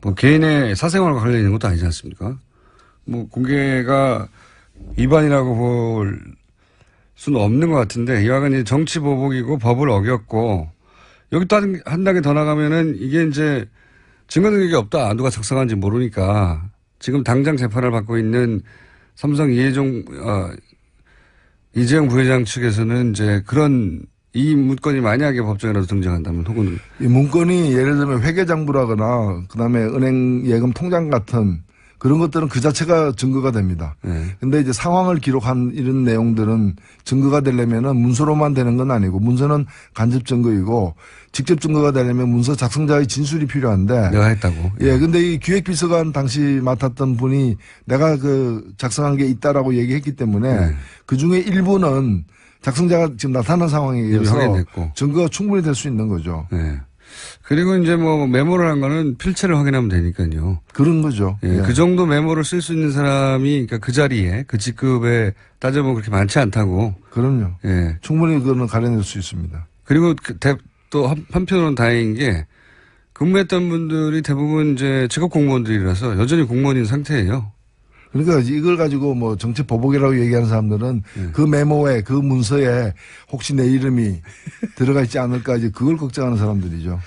뭐 개인의 사생활과 관련 있는 것도 아니지 않습니까? 뭐 공개가 위반이라고 볼 수는 없는 것 같은데 이와는 이제 정치 보복이고 법을 어겼고 여기 또 한 단계 더 나가면은 이게 이제 증거 능력이 없다. 누가 작성한지 모르니까 지금 당장 재판을 받고 있는 삼성 이재용 부회장 측에서는 이제 그런 이 문건이 만약에 법정에라도 등장한다면 혹은 이 문건이 예를 들면 회계장부라거나 그다음에 은행 예금 통장 같은 그런 것들은 그 자체가 증거가 됩니다. 근데 이제 상황을 기록한 이런 내용들은 증거가 되려면은 문서로만 되는 건 아니고 문서는 간접 증거이고 직접 증거가 되려면 문서 작성자의 진술이 필요한데 내가 했다고. 예, 근데 이 기획비서관 당시 맡았던 분이 내가 그 작성한 게 있다라고 얘기했기 때문에 그 중에 일부는 작성자가 지금 나타난 상황에 의해서 확인됐고. 증거가 충분히 될 수 있는 거죠. 네. 그리고 이제 뭐 메모를 한 거는 필체를 확인하면 되니까요. 그런 거죠. 예, 예. 그 정도 메모를 쓸 수 있는 사람이 그러니까 그 자리에 그 직급에 따져보면 그렇게 많지 않다고. 그럼요. 예. 충분히 그거는 가려낼 수 있습니다. 그리고 또 한편으로는 다행인 게 근무했던 분들이 대부분 이제 직업 공무원들이라서 여전히 공무원인 상태예요. 그러니까 이걸 가지고 뭐 정치 보복이라고 얘기하는 사람들은 그 메모에 그 문서에 혹시 내 이름이 들어가 있지 않을까 이제 그걸 걱정하는 사람들이죠.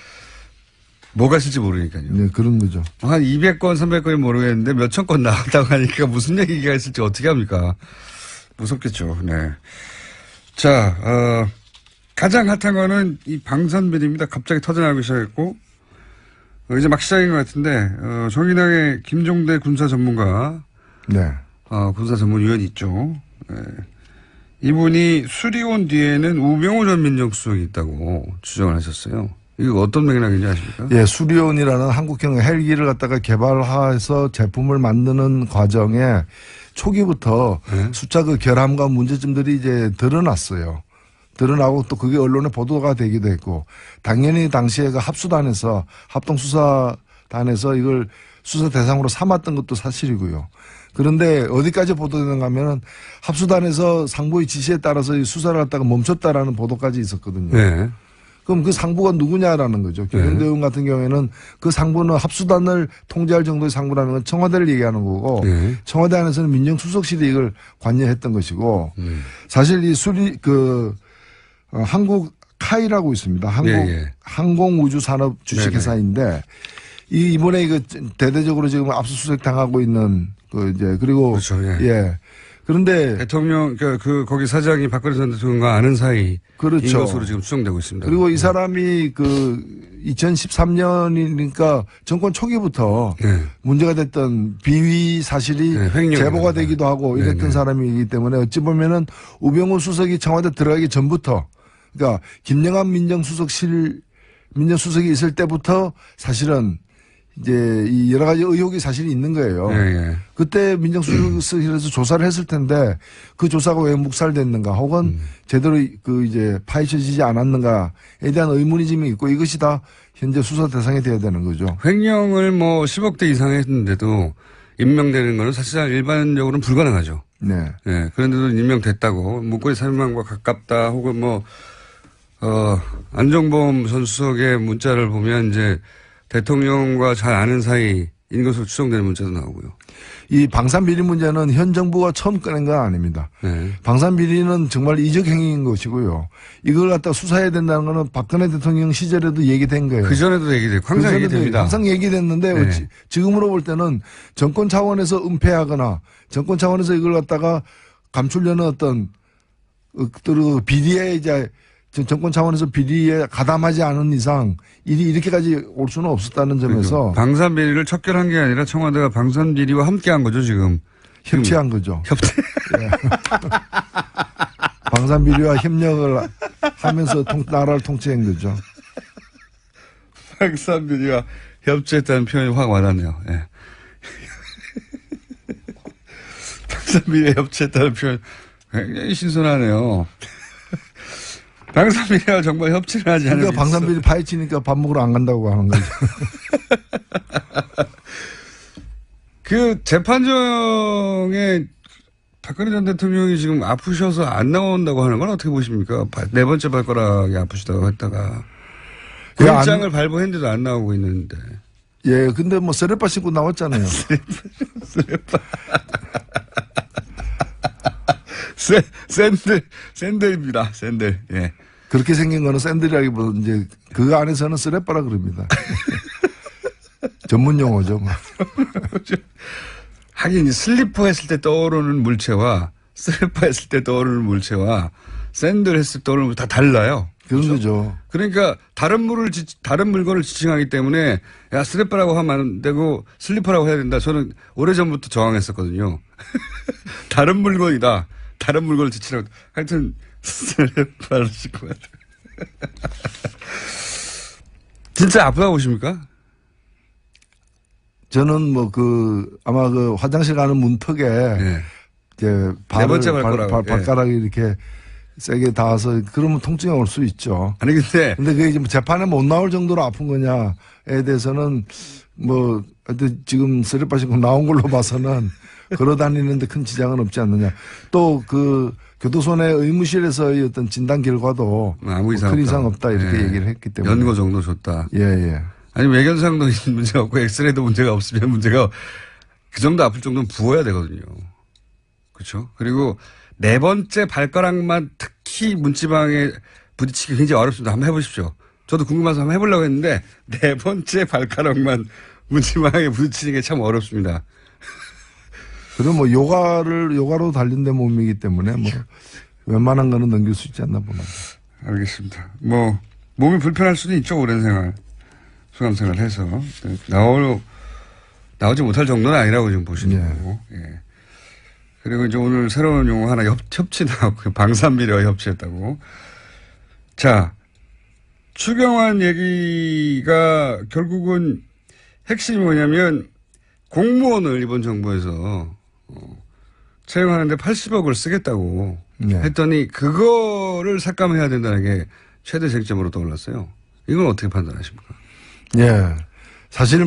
뭐가 있을지 모르니까요. 네, 그런 거죠. 한 200건, 300건이 모르겠는데 몇천 건 나왔다고 하니까 무슨 얘기가 있을지 어떻게 합니까? 무섭겠죠. 네. 자, 가장 핫한 거는 이 방산비리입니다. 갑자기 터져나오기 시작했고, 이제 막 시작인 것 같은데, 정의당의 김종대 군사 전문가, 네. 군사 전문위원이 있죠. 네. 이분이 수리온 뒤에는 우병우 전 민정수석이 있다고 주장을 하셨어요. 이거 어떤 맥락인지 아십니까? 예, 수리온이라는 한국형 헬기를 갖다가 개발해서 제품을 만드는 과정에 초기부터 숫자 그 결함과 문제점들이 이제 드러났어요. 드러나고 또 그게 언론에 보도가 되기도 했고 당연히 당시에 그 합수단에서 합동수사단에서 이걸 수사 대상으로 삼았던 것도 사실이고요. 그런데 어디까지 보도되는가 하면은 합수단에서 상부의 지시에 따라서 이 수사를 갖다가 멈췄다라는 보도까지 있었거든요. 네. 그럼 그 상부가 누구냐라는 거죠. 김영대 의원 같은 경우에는 그 상부는 합수단을 통제할 정도의 상부라는 건 청와대를 얘기하는 거고 청와대 안에서는 민정수석실이 이걸 관여했던 것이고 사실 이 한국 카이라고 있습니다. 항공우주산업 주식회사인데 이번에 이거 대대적으로 지금 압수수색 당하고 있는 그리고 그렇죠. 예. 그런데 대통령 거기 사장이 박근혜 전 대통령과 아는 사이인 그렇죠. 것으로 지금 추정되고 있습니다. 그리고 이 사람이 2013년이니까 정권 초기부터 문제가 됐던 비위 사실이 제보가 되기도 하고 이랬던 사람이기 때문에 어찌 보면은 우병우 수석이 청와대 들어가기 전부터 그러니까 김영한 민정수석이 있을 때부터 사실은 이제 이 여러 가지 의혹이 사실이 있는 거예요. 그때 민정수석실에서 조사를 했을 텐데 그 조사가 왜 묵살됐는가 혹은 제대로 이제 파헤쳐지지 않았는가에 대한 의문이 지금 있고 이것이 다 현재 수사 대상이 되어야 되는 거죠. 횡령을 뭐 10억대 이상 했는데도 임명되는 거는 사실상 일반적으로는 불가능하죠. 네. 네. 그런데도 임명됐다고 문고리 300만과 가깝다 혹은 안종범 전 수석의 문자를 보면 이제 대통령과 잘 아는 사이인 것으로 추정되는 문자도 나오고요. 이 방산비리 문제는 현 정부가 처음 꺼낸 건 아닙니다. 방산비리는 정말 이적 행위인 것이고요. 이걸 갖다 수사해야 된다는 거는 박근혜 대통령 시절에도 얘기된 거예요. 그전에도 얘기됐고 항상 얘기됩니다. 항상 얘기됐는데 지금으로 볼 때는 정권 차원에서 은폐하거나 정권 차원에서 이걸 갖다가 감추려는 어떤 비리에 이제 정권 차원에서 비리에 가담하지 않은 이상 일이 이렇게까지 올 수는 없었다는 점에서 방산비리를 척결한 게 아니라 청와대가 방산비리와 함께한 거죠 지금. 협치한 거죠. 협치. 예. 방산비리와 협력을 하면서 나라를 통치한 거죠. 방산비리와 협치했다는 표현이 확 와닿네요. 예. 방산비리와 협치했다는 표현 굉장히 신선하네요. 방산비리와 정말 협치를 하지 않으면. 그러니까 방산비리 파헤치니까 밥 먹으러 안 간다고 하는 거죠. 그 재판정에 박근혜 전 대통령이 지금 아프셔서 안 나온다고 하는 건 어떻게 보십니까? 네 번째 발가락이 아프시다고 했다가 일장을 발부했는데도 안 나오고 있는데. 예, 근데 뭐 쓰레빠 신고 나왔잖아요. 쓰레빠. 샌들입니다. 샌들. 예. 그렇게 생긴 거는 샌들이라기보다 이제 그 안에서는 쓰레빠라 그럽니다. 전문 용어죠. 뭐. 하긴 슬리퍼 했을 때 떠오르는 물체와 쓰레빠 했을 때 떠오르는 물체와 샌들 했을 때 떠오르는 물체 다 달라요. 그런 그렇죠? 거죠. 그러니까 다른 물건을 지칭하기 때문에 야 쓰레빠라고 하면 안 되고 슬리퍼라고 해야 된다. 저는 오래전부터 저항했었거든요. 다른 물건이다. 다른 물건을 지칭하고 하여튼 슬리퍼를 신고 같아요. 진짜 아프다고 보십니까? 저는 뭐 아마 화장실 가는 문턱에 네. 이제 네 번째 발가락이 이렇게 세게 닿아서 그러면 통증이 올 수 있죠. 아니 근데 그게 이제 재판에 못 나올 정도로 아픈 거냐에 대해서는 뭐 하여튼 지금 쓰레빠 신고 나온 걸로 봐서는 걸어 다니는데 큰 지장은 없지 않느냐. 또 교도소 내 의무실에서의 어떤 진단 결과도 아무 이상 큰 이상 없다 이렇게 예. 얘기를 했기 때문에. 연고 정도 줬다. 예, 예. 아니 외견상도 문제가 없고 엑스레이도 문제가 없으면 문제가 그 정도 아플 정도는 부어야 되거든요. 그렇죠? 그리고 네 번째 발가락만 특히 문지방에 부딪히기 굉장히 어렵습니다. 한번 해보십시오. 저도 궁금해서 한번 해보려고 했는데 네 번째 발가락만 문지방에 부딪히는 게 참 어렵습니다. 그럼 뭐 요가로 단련된 몸이기 때문에 뭐 웬만한 거는 넘길 수 있지 않나 봅니다. 알겠습니다. 뭐 몸이 불편할 수는 있죠. 오랜 생활, 수감생활 해서 나오지 못할 정도는 아니라고 지금 보시는 거고. 예. 그리고 이제 오늘 새로운 용어 하나 협치 나왔고 방산비리와 협치했다고. 자, 추경안 얘기가 결국은 핵심이 뭐냐면 공무원을 이번 정부에서 채용하는데 80억을 쓰겠다고 했더니 그거를 삭감해야 된다는 게 최대 쟁점으로 떠올랐어요. 이건 어떻게 판단하십니까? 예. 사실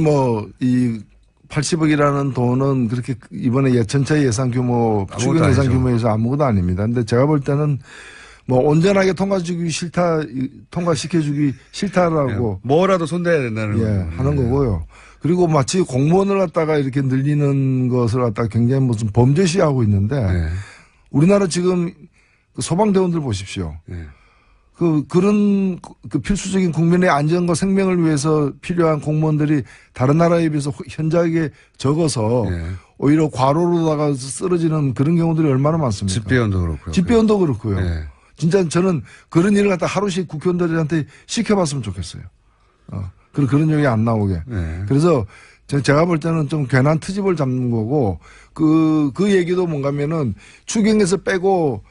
이 80억이라는 돈은 그렇게 이번에 전체 예산 규모, 추경 예산 규모에서 아무것도 아닙니다. 근데 제가 볼 때는 온전하게 통과시켜주기 싫다라고. 뭐라도 손대야 된다는 하는 거고요. 그리고 마치 공무원을 갖다가 이렇게 늘리는 것을 갖다가 굉장히 무슨 범죄시하고 있는데 우리나라 지금 소방대원들 보십시오. 그런 필수적인 국민의 안전과 생명을 위해서 필요한 공무원들이 다른 나라에 비해서 현저하게 적어서 오히려 과로로다가 쓰러지는 그런 경우들이 얼마나 많습니까? 집배원도 그렇고요. 집배원도 그렇고요. 진짜 저는 그런 일을 갖다 하루씩 국회의원들한테 시켜봤으면 좋겠어요. 그런 얘기 안 나오게. 그래서 제가 볼 때는 좀 괜한 트집을 잡는 거고 그 얘기도 뭔가면은 추경에서 빼고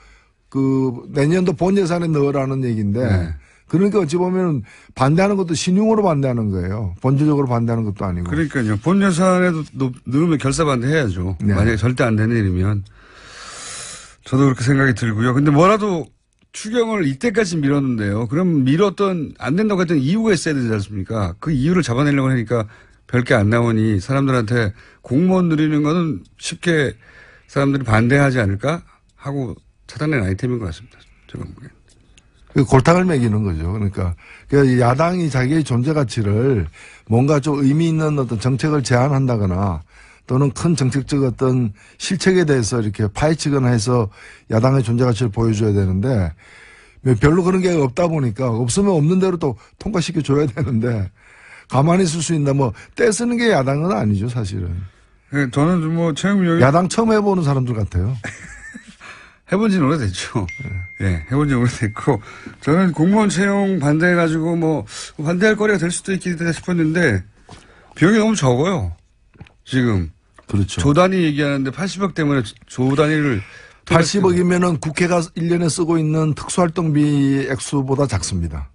내년도 본 예산에 넣으라는 얘기인데 그러니까 어찌 보면 반대하는 것도 신용으로 반대하는 거예요. 본질적으로 반대하는 것도 아니고. 그러니까요. 본 예산에도 넣으면 결사 반대해야죠. 만약에 절대 안 되는 일이면. 저도 그렇게 생각이 들고요. 근데 뭐라도 추경을 이때까지 미뤘는데요. 그럼 미뤘던 안 된다고 했던 이유가 있어야 되지 않습니까? 그 이유를 잡아내려고 하니까 별게 안 나오니 사람들한테 공무원 늘리는 거는 쉽게 사람들이 반대하지 않을까 하고 차단된 아이템인 것 같습니다. 제가 보기엔. 골탕을 먹이는 거죠. 그러니까 야당이 자기의 존재 가치를 뭔가 좀 의미 있는 어떤 정책을 제안한다거나 또는 큰 정책적 어떤 실책에 대해서 이렇게 파헤치거나 해서 야당의 존재 가치를 보여줘야 되는데 별로 그런 게 없다 보니까 없으면 없는 대로 또 통과시켜 줘야 되는데 가만히 있을 수 있나 떼쓰는 게 야당은 아니죠 사실은. 저는 채용민영이 야당 처음 해보는 사람들 같아요. 해본 지는 오래됐죠. 해본 지 오래됐고, 저는 공무원 채용 반대해가지고 반대할 거리가 될 수도 있겠다 싶었는데, 비용이 너무 적어요. 지금. 그렇죠. 조 단위 얘기하는데 80억 때문에 조 단위를. 80억이면은 국회가 1년에 쓰고 있는 특수활동비 액수보다 작습니다.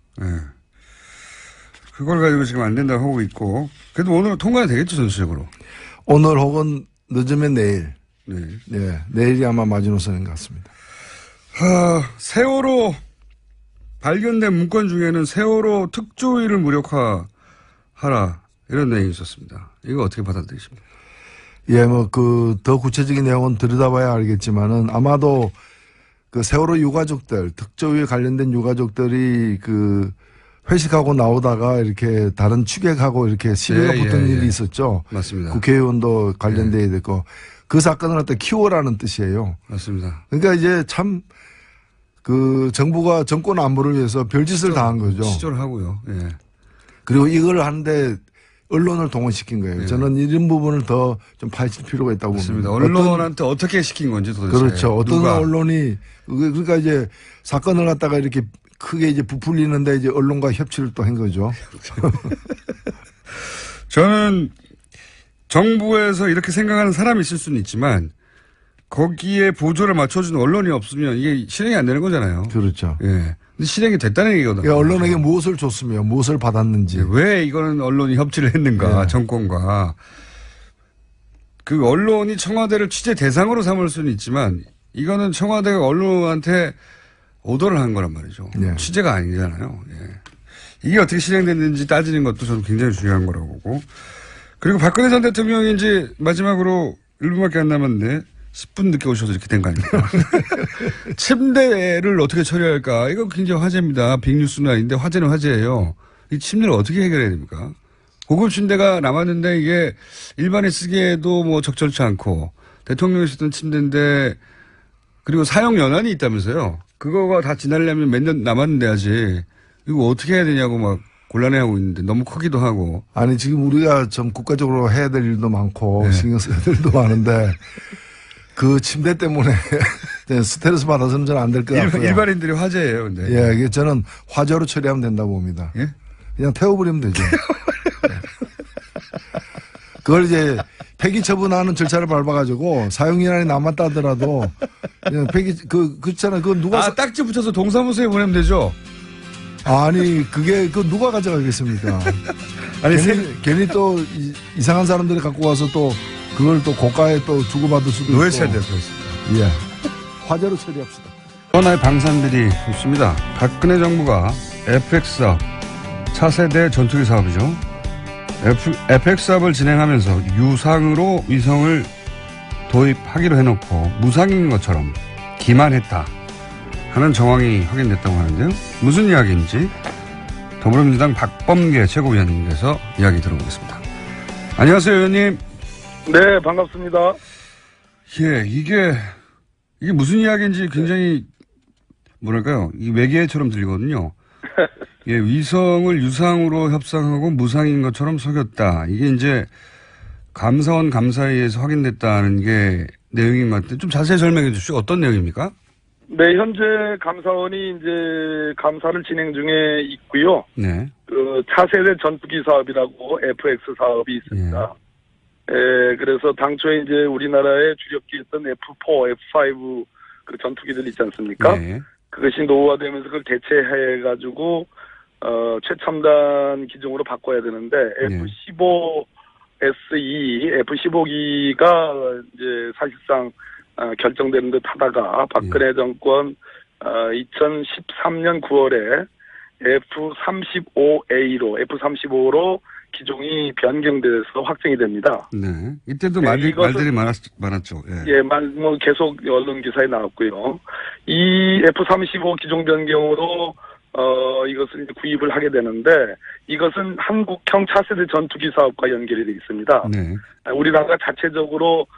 그걸 가지고 지금 안 된다고 하고 있고, 그래도 오늘 통과가 되겠죠, 전체적으로. 오늘 혹은 늦으면 내일. 내일이 아마 마지노선인 것 같습니다. 세월호 발견된 문건 중에는 세월호 특조위를 무력화하라 이런 내용이 있었습니다. 이거 어떻게 받아들이십니까? 예, 뭐 더 구체적인 내용은 들여다봐야 알겠지만은 아마도 그 세월호 유가족들, 특조위에 관련된 유가족들이 회식하고 나오다가 이렇게 다른 취객하고 이렇게 시비가 붙은 일이 있었죠. 맞습니다. 국회의원도 관련돼야 됐고 그 사건을 갖다 키워라는 뜻이에요. 맞습니다. 그러니까 이제 참 정부가 정권 안보를 위해서 별짓을 당한 거죠. 시절하고요. 예. 그리고 이걸 하는데 언론을 동원시킨 거예요. 예. 저는 이런 부분을 더 좀 파헤칠 필요가 있다고 맞습니다. 봅니다. 언론한테 어떻게 시킨 건지 도대체. 그렇죠. 어떤 누가. 언론이 그러니까 이제 사건을 갖다가 이렇게 크게 이제 부풀리는데 이제 언론과 협치를 또 한 거죠. 저는 정부에서 이렇게 생각하는 사람이 있을 수는 있지만 거기에 보조를 맞춰주는 언론이 없으면 이게 실행이 안 되는 거잖아요. 그렇죠. 예. 근데 실행이 됐다는 얘기거든요. 그러니까 언론에게 무엇을 줬으며 무엇을 받았는지. 왜 이거는 언론이 협치를 했는가, 네. 정권과. 그 언론이 청와대를 취재 대상으로 삼을 수는 있지만 이거는 청와대가 언론한테 오더를 한 거란 말이죠. 네. 취재가 아니잖아요. 예. 이게 어떻게 실행됐는지 따지는 것도 저는 굉장히 중요한 거라고 보고. 그리고 박근혜 전 대통령이 이제 마지막으로 1분밖에 안 남았는데 10분 늦게 오셔서 이렇게 된 거 아닙니까? 침대를 어떻게 처리할까? 이거 굉장히 화제입니다. 빅뉴스는 아닌데 화제는 화제예요. 이 침대를 어떻게 해결해야 됩니까? 고급 침대가 남았는데 이게 일반에 쓰기에도 뭐 적절치 않고 대통령이 쓰던 침대인데 그리고 사용 연한이 있다면서요. 그거가 다 지나려면 몇 년 남았는데 아직 이거 어떻게 해야 되냐고 막 곤란해하고 있는데 너무 크기도 하고. 아니 지금 우리가 좀 국가적으로 해야 될 일도 많고 네. 신경 써야 될 일도 많은데 그 침대 때문에 스트레스 받아서는 저는 안 될 것 같고요. 일반인들이 화제예요. 근데. 예, 이게 저는 화재로 처리하면 된다고 봅니다. 예? 그냥 태워버리면 되죠. 그걸 이제 폐기 처분하는 절차를 밟아가지고 사용기한이 남았다 하더라도 그냥 폐기 그렇잖아요. 그건 누가 딱지 붙여서 동사무소에 보내면 되죠. 아니 그게 누가 가져가겠습니까? 아니 괜히 또 이상한 사람들이 갖고 와서 또 그걸 또 고가에 또 주고받을 수도 있고. 노예차에 대표했습니다. 예. 화재로 처리합시다. 또 하나의 방산비리 있습니다. 박근혜 정부가 FX 사업, 차세대 전투기 사업이죠. FX 사업을 진행하면서 유상으로 위성을 도입하기로 해놓고 무상인 것처럼 기만했다 하는 정황이 확인됐다고 하는데요. 무슨 이야기인지 더불어민주당 박범계 최고위원님께서 이야기 들어보겠습니다. 안녕하세요, 의원님. 네, 반갑습니다. 예, 이게 무슨 이야기인지 굉장히 뭐랄까요, 이 외계처럼 들리거든요. 예, 위성을 유상으로 협상하고 무상인 것처럼 속였다. 이게 이제 감사원 감사에 의해서 확인됐다는 게 내용인 것 같은데 좀 자세히 설명해 주시죠. 어떤 내용입니까? 네, 현재 감사원이 이제 감사를 진행 중에 있고요. 네. 차세대 전투기 사업이라고 FX 사업이 있습니다. 그래서 당초에 이제 우리나라의 주력기였던 F4, F5 그 전투기들 있지 않습니까? 네. 그것이 노후화되면서 그걸 대체해가지고 최첨단 기종으로 바꿔야 되는데 F15 SE, F15기가 이제 사실상 결정되는 듯 하다가 박근혜 정권 2013년 9월에 F35A로 기종이 변경돼서 확정이 됩니다. 네. 이때도 네, 말들이 많았죠. 예. 뭐 계속 언론 기사에 나왔고요. 이 F35 기종 변경으로 이것을 이제 구입을 하게 되는데 이것은 한국형 차세대 전투기 사업과 연결이 되어 있습니다. 네. 우리나라가 자체적으로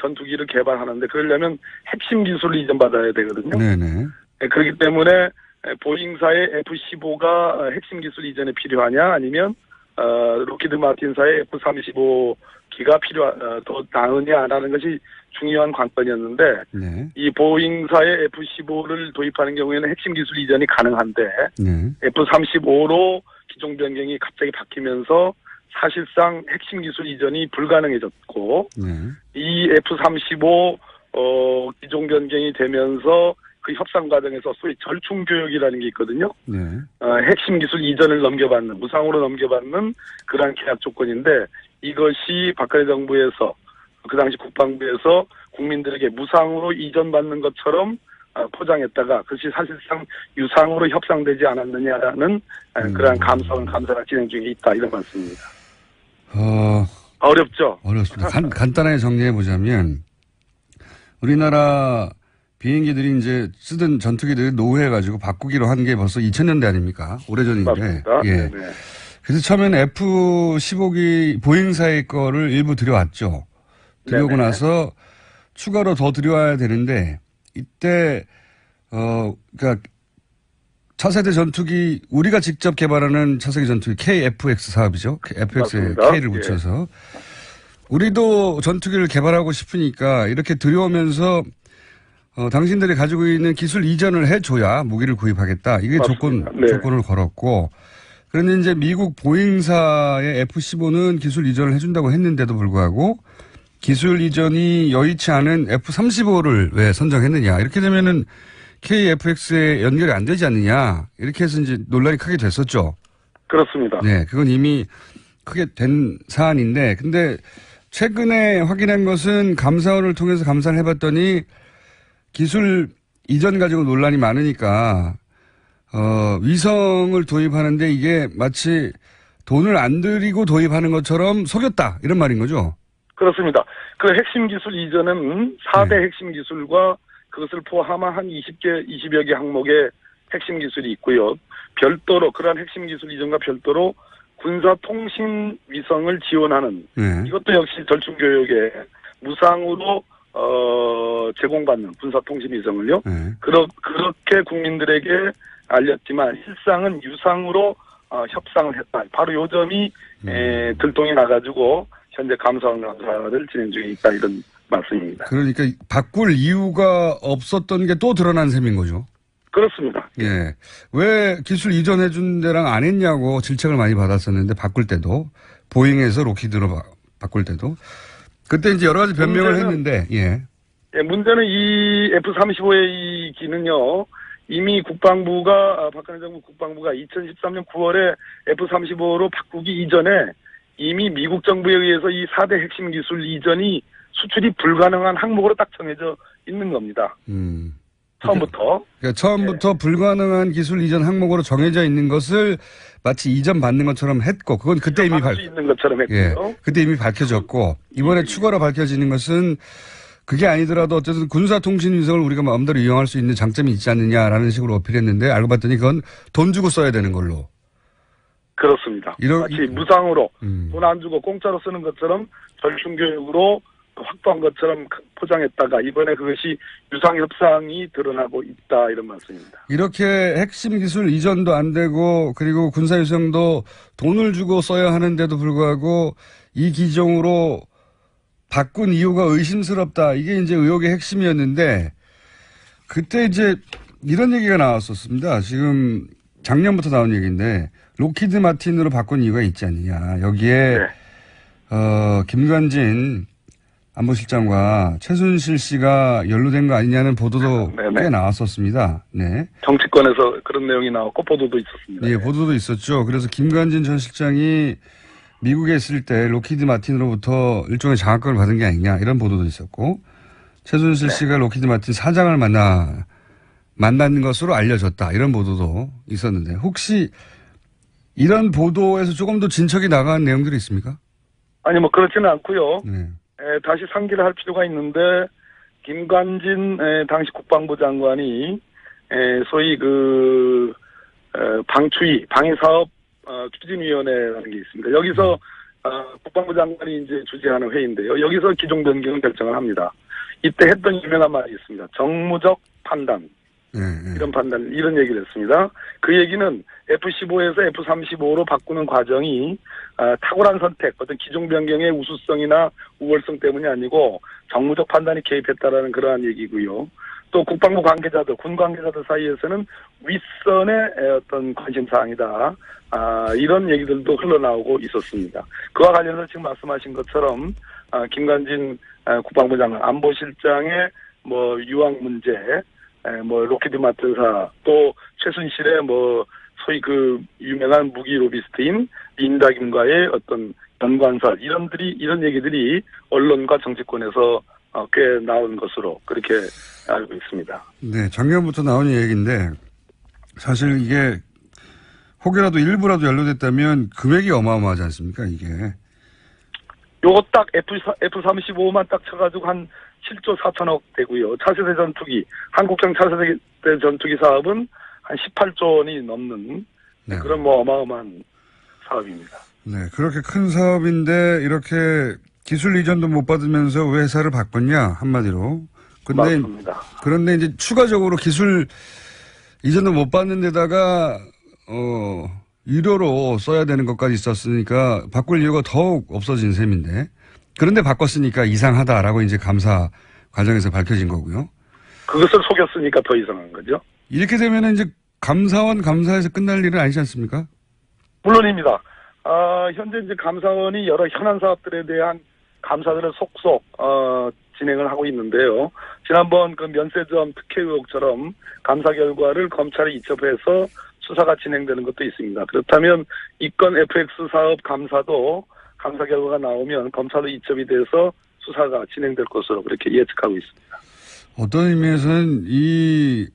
전투기를 개발하는데 그러려면 핵심 기술을 이전받아야 되거든요. 네네. 그렇기 때문에 보잉사의 F15가 핵심 기술 이전에 필요하냐 아니면 로키드 마틴사의 F35기가 더 나으냐라는 것이 중요한 관건이었는데 네. 이 보잉사의 F15를 도입하는 경우에는 핵심 기술 이전이 가능한데 네. F35로 기종 변경이 갑자기 바뀌면서 사실상 핵심 기술 이전이 불가능해졌고 네. 이 F35 기종 변경이 되면서 그 협상 과정에서 소위 절충 교역이라는 게 있거든요. 네. 핵심 기술 이전을 넘겨받는 무상으로 넘겨받는 그러한 계약 조건인데 이것이 박근혜 정부에서 그 당시 국방부에서 국민들에게 무상으로 이전받는 것처럼 포장했다가 그것이 사실상 유상으로 협상되지 않았느냐라는 그러한 감사가 진행 중에 있다 이런 말씀입니다. 어렵죠? 어렵습니다. 간단하게 정리해 보자면 우리나라 비행기들이 이제 쓰던 전투기들을 노후해가지고 바꾸기로 한 게 벌써 2000년대 아닙니까? 오래전인데. 맞습니다. 예. 네네. 그래서 처음에는 F-15기 보잉사의 거를 일부 들여왔죠. 들여오고 네네. 나서 추가로 더 들여와야 되는데 이때 그러니까 차세대 전투기 우리가 직접 개발하는 차세대 전투기 KF-X 사업이죠. FX에 맞습니다. K를 예. 붙여서 우리도 전투기를 개발하고 싶으니까 이렇게 들여오면서 당신들이 가지고 있는 기술 이전을 해줘야 무기를 구입하겠다. 이게 맞습니다. 네. 조건을 걸었고 그런데 이제 미국 보잉사의 F-15는 기술 이전을 해준다고 했는데도 불구하고 기술 이전이 여의치 않은 F-35를 왜 선정했느냐. 이렇게 되면은 KF-X에 연결이 안 되지 않느냐. 이렇게 해서 이제 논란이 크게 됐었죠. 그렇습니다. 네. 그건 이미 크게 된 사안인데 근데 최근에 확인한 것은 감사원을 통해서 감사를 해봤더니 기술 이전 가지고 논란이 많으니까 위성을 도입하는데 이게 마치 돈을 안 들이고 도입하는 것처럼 속였다 이런 말인 거죠. 그렇습니다. 그 핵심 기술 이전은 4대 핵심 기술과 그것을 포함한 한 20여 개 항목의 핵심 기술이 있고요. 별도로 그러한 핵심 기술 이전과 별도로 군사통신 위성을 지원하는 네. 이것도 역시 절충교역에 무상으로 제공받는 군사통신 위성을요. 네. 그렇게 국민들에게 알렸지만 실상은 유상으로 협상을 했다. 바로 요 점이 들통이 나가지고 현재 감사원 감사를 진행 중에 있다 이런 말씀입니다. 그러니까 바꿀 이유가 없었던 게 또 드러난 셈인 거죠. 그렇습니다. 예. 왜 기술 이전해 준 데랑 안 했냐고 질책을 많이 받았었는데 바꿀 때도 보잉에서 로키드로 바꿀 때도 그때 이제 여러 가지 변명을 했는데 예. 예, 문제는 이 F-35의 이 기는요. 이미 박근혜 정부 국방부가 2013년 9월에 F-35로 바꾸기 이전에 이미 미국 정부에 의해서 이 4대 핵심 기술 이전이 수출이 불가능한 항목으로 딱 정해져 있는 겁니다. 처음부터. 그러니까 처음부터 불가능한 기술 이전 항목으로 정해져 있는 것을 마치 이전 받는 것처럼 했고, 그건 그때 이미 수 있는 것처럼 했고요. 그때 이미 밝혀졌고, 이번에 추가로 밝혀지는 것은 그게 아니더라도 어쨌든 군사통신 위성을 우리가 마음대로 이용할 수 있는 장점이 있지 않느냐라는 식으로 어필했는데 알고 봤더니 그건 돈 주고 써야 되는 걸로. 그렇습니다. 마치 무상으로 돈 안 주고 공짜로 쓰는 것처럼 절충교육으로 확보한 것처럼 포장했다가 이번에 그것이 유상협상이 드러나고 있다 이런 말씀입니다. 이렇게 핵심 기술 이전도 안 되고 그리고 군사유성도 돈을 주고 써야 하는데도 불구하고 이 기종으로 바꾼 이유가 의심스럽다. 이게 이제 의혹의 핵심이었는데 그때 이제 이런 얘기가 나왔었습니다. 지금 작년부터 나온 얘기인데 로키드 마틴으로 바꾼 이유가 있지 않느냐. 여기에 김관진 안보실장과 최순실 씨가 연루된 거 아니냐는 보도도 꽤 나왔었습니다. 네. 정치권에서 그런 내용이 나왔고 보도도 있었습니다. 네, 보도도 있었죠. 그래서 김관진 전 실장이 미국에 있을 때 로키드 마틴으로부터 일종의 장학금을 받은 게 아니냐 이런 보도도 있었고 최순실 씨가 로키드 마틴 사장을 만난 것으로 알려졌다 이런 보도도 있었는데 혹시 이런 보도에서 조금 더 진척이 나간 내용들이 있습니까? 아니 뭐 그렇지는 않고요. 네. 다시 상기를 할 필요가 있는데 김관진 당시 국방부 장관이 소위 그 방추위 방위사업 추진위원회라는 게 있습니다. 여기서 국방부 장관이 이제 주재하는 회의인데요. 여기서 기종 변경을 결정을 합니다. 이때 했던 유명한 말이 있습니다. 정무적 판단. 이런 판단, 이런 얘기를 했습니다. 그 얘기는 F-15에서 F-35로 바꾸는 과정이 탁월한 선택, 어떤 기종 변경의 우수성이나 우월성 때문이 아니고 정무적 판단이 개입했다라는 그러한 얘기고요. 또 국방부 관계자들, 군 관계자들 사이에서는 윗선의 어떤 관심사항이다. 이런 얘기들도 흘러나오고 있었습니다. 그와 관련해서 지금 말씀하신 것처럼 김관진 국방부 장관, 안보실장의 뭐 유학 문제, 뭐 로키드 마틴사 또 최순실의 뭐 소위 그 유명한 무기 로비스트인 린다 김과의 어떤 연관설 이런 얘기들이 언론과 정치권에서 꽤 나온 것으로 그렇게 알고 있습니다. 네, 작년부터 나온 얘기인데 사실 이게 혹여라도 일부라도 연루됐다면 금액이 어마어마하지 않습니까, 이게? 요거 딱 F-35만 딱 쳐가지고 한 7조 4천억 되고요. 차세대 전투기, 한국형 차세대 전투기 사업은 한 18조 원이 넘는 네. 그런 뭐 어마어마한 사업입니다. 네, 그렇게 큰 사업인데 이렇게 기술 이전도 못 받으면서 왜 회사를 바꿨냐, 한마디로. 맞습니다. 그런데 이제 추가적으로 기술 이전도 못 받는 데다가, 유료로 써야 되는 것까지 있었으니까 바꿀 이유가 더욱 없어진 셈인데. 그런데 바꿨으니까 이상하다라고 이제 감사 과정에서 밝혀진 거고요. 그것을 속였으니까 더 이상한 거죠. 이렇게 되면은 이제 감사원 감사에서 끝날 일은 아니지 않습니까? 물론입니다. 현재 이제 감사원이 여러 현안 사업들에 대한 감사들을 속속 진행을 하고 있는데요. 지난번 그 면세점 특혜 의혹처럼 감사 결과를 검찰에 이첩해서 수사가 진행되는 것도 있습니다. 그렇다면 이 건 FX 사업 감사도 감사 결과가 나오면 검찰로 이첩이 돼서 수사가 진행될 것으로 그렇게 예측하고 있습니다. 어떤 의미에서는 이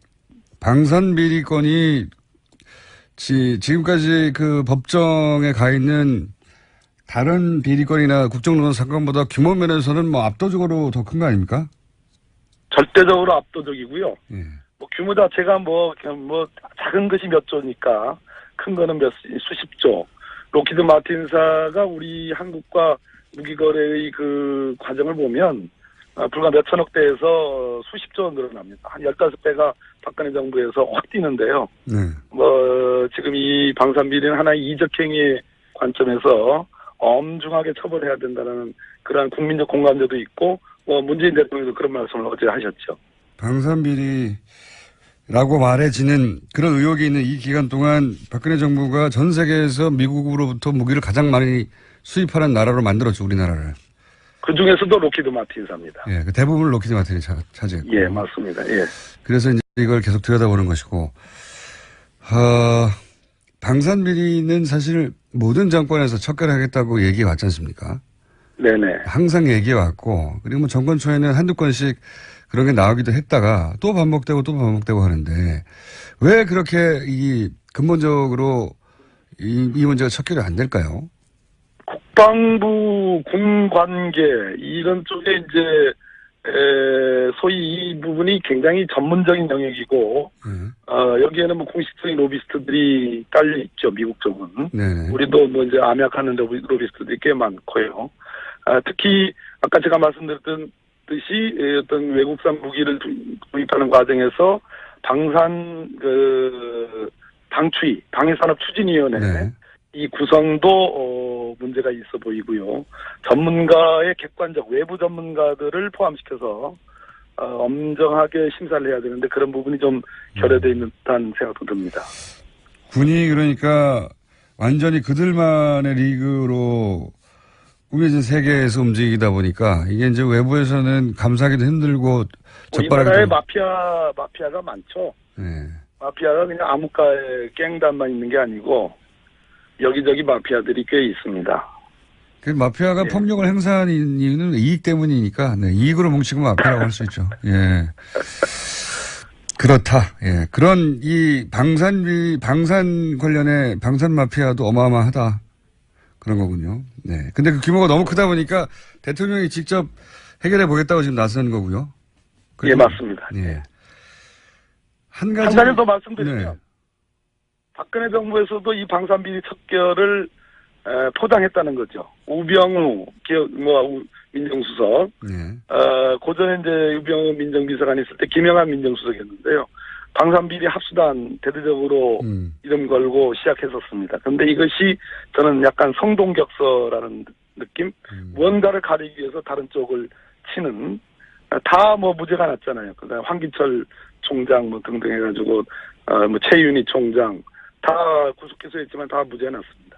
방산 비리건이 지금까지 그 법정에 가 있는 다른 비리건이나 국정농단 사건보다 규모 면에서는 뭐 압도적으로 더 큰 거 아닙니까? 절대적으로 압도적이고요. 예. 뭐 규모 자체가 뭐 작은 것이 몇 조니까 큰 거는 수십조. 로키드 마틴사가 우리 한국과 무기거래의 그 과정을 보면 불과 몇 천억대에서 수십조 원 늘어납니다. 한 15배가 박근혜 정부에서 확 뛰는데요. 네. 지금 이 방산비리는 하나의 이적행위의 관점에서 엄중하게 처벌해야 된다는 그러한 국민적 공감대도 있고, 문재인 대통령도 그런 말씀을 어제 하셨죠. 방산비리라고 말해지는 그런 의혹이 있는 이 기간 동안 박근혜 정부가 전 세계에서 미국으로부터 무기를 가장 많이 수입하는 나라로 만들었죠, 우리나라를. 그 중에서도 로키드 마틴사입니다. 예, 그 대부분 로키드 마틴이 차지했고. 예, 맞습니다. 예. 그래서 이제 이걸 계속 들여다보는 것이고, 방산비리는 사실 모든 정권에서 척결하겠다고 얘기해 왔지 않습니까? 네네. 항상 얘기해 왔고, 그리고 뭐 정권 초에는 한두 건씩 그런 게 나오기도 했다가 또 반복되고 하는데, 왜 그렇게 근본적으로 이 문제가 척결이 안 될까요? 국방부 군 관계 이런 쪽에 이제 소위 이 부분이 굉장히 전문적인 영역이고 여기에는 뭐 공식적인 로비스트들이 깔려 있죠. 미국 쪽은. 네네. 우리도 뭐 이제 암약하는 로비스트들이 꽤 많고요. 특히 아까 제가 말씀드렸던 듯이 어떤 외국산 무기를 구입하는 과정에서 방위산업추진위원회 네. 이 구성도 문제가 있어 보이고요. 전문가의 객관적 외부 전문가들을 포함시켜서 엄정하게 심사를 해야 되는데 그런 부분이 좀 결여되어 있는 듯한 생각도 듭니다. 군이 그러니까 완전히 그들만의 리그로 꾸며진 세계에서 움직이다 보니까 이게 이제 외부에서는 감사하기도 힘들고 우리나라에 마피아가 많죠. 네. 마피아가 그냥 암흑가에 갱단만 있는 게 아니고 여기저기 마피아들이 꽤 있습니다. 그 마피아가 예. 폭력을 행사하는 이유는 이익 때문이니까 네, 이익으로 뭉치고 마피아라고 할 수 있죠. 예. 그렇다. 예. 그런 이 방산 관련해 방산 마피아도 어마어마하다. 그런 거군요. 네. 근데 그 규모가 너무 크다 보니까 대통령이 직접 해결해 보겠다고 지금 나서는 거고요. 예, 맞습니다. 예. 한 가지 더 말씀드리면 네. 박근혜 정부에서도 이 방산비리 척결을 포장했다는 거죠. 우병우 민정수석, 네. 고전에 이제 우병우 민정비서관이 있을 때 김영한 민정수석이었는데요. 방산비리 합수단 대대적으로 이름 걸고 시작했었습니다. 그런데 이것이 저는 약간 성동격서라는 느낌? 무언가를 가리기 위해서 다른 쪽을 치는, 다 뭐 무죄가 났잖아요. 그다음에 황기철 총장 뭐 등등 해가지고, 뭐 최윤희 총장, 다 구속 기소했지만 다 무죄 났습니다.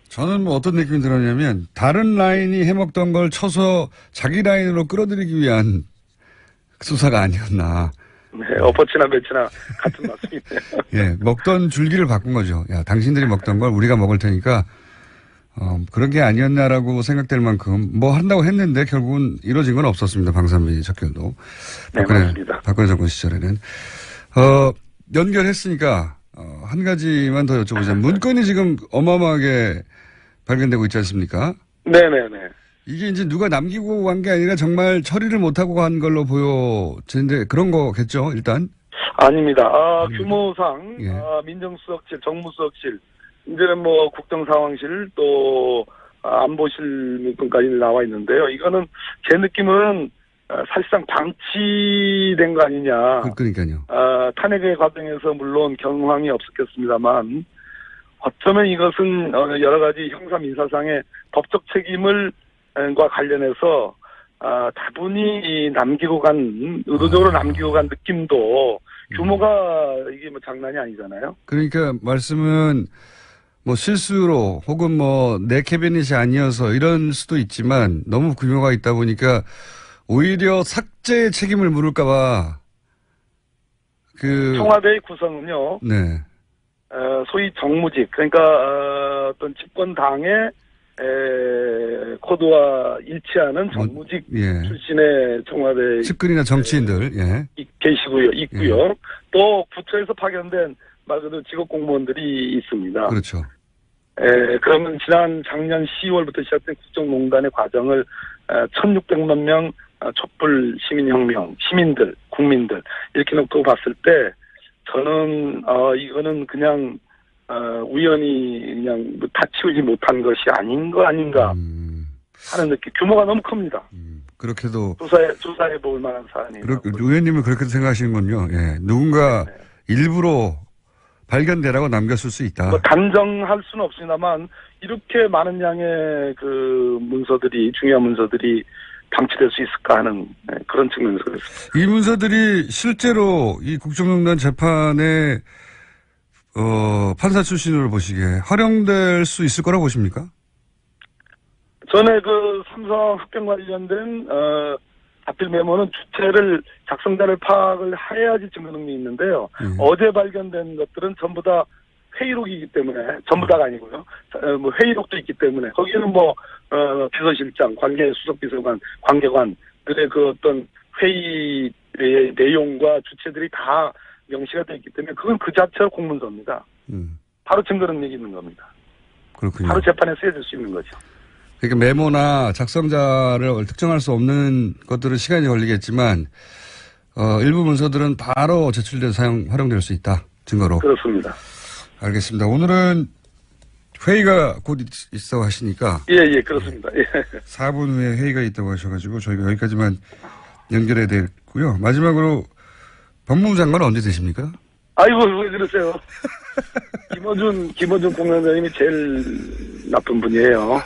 저는 뭐 어떤 느낌이 들었냐면 다른 라인이 해먹던 걸 쳐서 자기 라인으로 끌어들이기 위한 수사가 아니었나. 네, 엎어치나 배치나 같은 말씀이네요. 예, 먹던 줄기를 바꾼 거죠. 야, 당신들이 먹던 걸 우리가 먹을 테니까 그런 게 아니었나라고 생각될 만큼 뭐 한다고 했는데 결국은 이루어진 건 없었습니다. 방산비리 척결도. 네, 맞습니다. 박근혜 정권 시절에는. 연결했으니까 한 가지만 더 여쭤보자면 문건이 지금 어마어마하게 발견되고 있지 않습니까? 네네네. 이게 이제 누가 남기고 간 게 아니라 정말 처리를 못하고 간 걸로 보여지는데 그런 거겠죠, 일단? 아닙니다. 규모상, 예. 민정수석실, 정무수석실, 이제는 뭐 국정상황실 또 안보실 문건까지 나와 있는데요. 이거는 제 느낌은 사실상 방치된 거 아니냐. 그러니까요. 탄핵의 과정에서 물론 경황이 없었겠습니다만 어쩌면 이것은 여러 가지 형사 민사상의 법적 책임을 과 관련해서 다분히 남기고 간 의도적으로 남기고 간 느낌도 규모가 이게 뭐 장난이 아니잖아요. 그러니까 말씀은 뭐 실수로 혹은 뭐 내 캐비닛이 아니어서 이런 수도 있지만 너무 규모가 있다 보니까 오히려 삭제의 책임을 물을까봐 청와대의 구성은요. 네. 소위 정무직 그러니까 어떤 집권당의 코드와 일치하는 정무직 예. 출신의 청와대 측근이나 정치인들 예. 있고요. 예. 또 부처에서 파견된 말 그대로 직업 공무원들이 있습니다. 그렇죠. 그러면 지난 작년 10월부터 시작된 국정농단의 과정을 1,600만 명 촛불 시민혁명, 시민들, 국민들 이렇게 놓고 봤을 때 저는 이거는 그냥 우연히 그냥 다 치우지 못한 것이 아닌 거 아닌가 하는 느낌. 규모가 너무 큽니다. 그렇게도 조사해 볼 만한 사안이에요. 의원님은 그렇게 생각하시는군요. 예. 누군가 네. 일부러 발견되라고 남겼을 수 있다. 뭐 단정할 수는 없습니다만 이렇게 많은 양의 그 문서들이 중요한 문서들이 방치될 수 있을까 하는 그런 측면에서 그렇습니다. 이 문서들이 실제로 이 국정농단 재판에 판사 출신으로 보시기에 활용될 수 있을 거라고 보십니까? 전에 그 삼성 합병 관련된 자필 메모는 주체를 작성자를 파악을 해야지 증거 능력이 있는데요. 어제 발견된 것들은 전부 다 회의록이기 때문에 전부 다가 아니고요. 뭐 회의록도 있기 때문에 거기는 뭐 비서실장, 관계 수석비서관, 관계관들의 그 어떤 회의의 내용과 주체들이 다 명시가 되어 있기 때문에 그건 그 자체로 공문서입니다. 바로 증거 능력이 있는 겁니다. 그렇군요. 바로 재판에 쓰여질 수 있는 거죠. 그러니까 메모나 작성자를 특정할 수 없는 것들은 시간이 걸리겠지만 일부 문서들은 바로 제출돼서 활용될 수 있다. 증거로. 그렇습니다. 알겠습니다. 오늘은 회의가 곧 있다고 하시니까. 예, 그렇습니다. 예. 4분 후에 회의가 있다고 하셔가지고 저희가 여기까지만 연결해야 되고요. 마지막으로 법무부 장관은 언제 되십니까? 아이고, 왜 그러세요? 김어준 공장장님이 제일 나쁜 분이에요.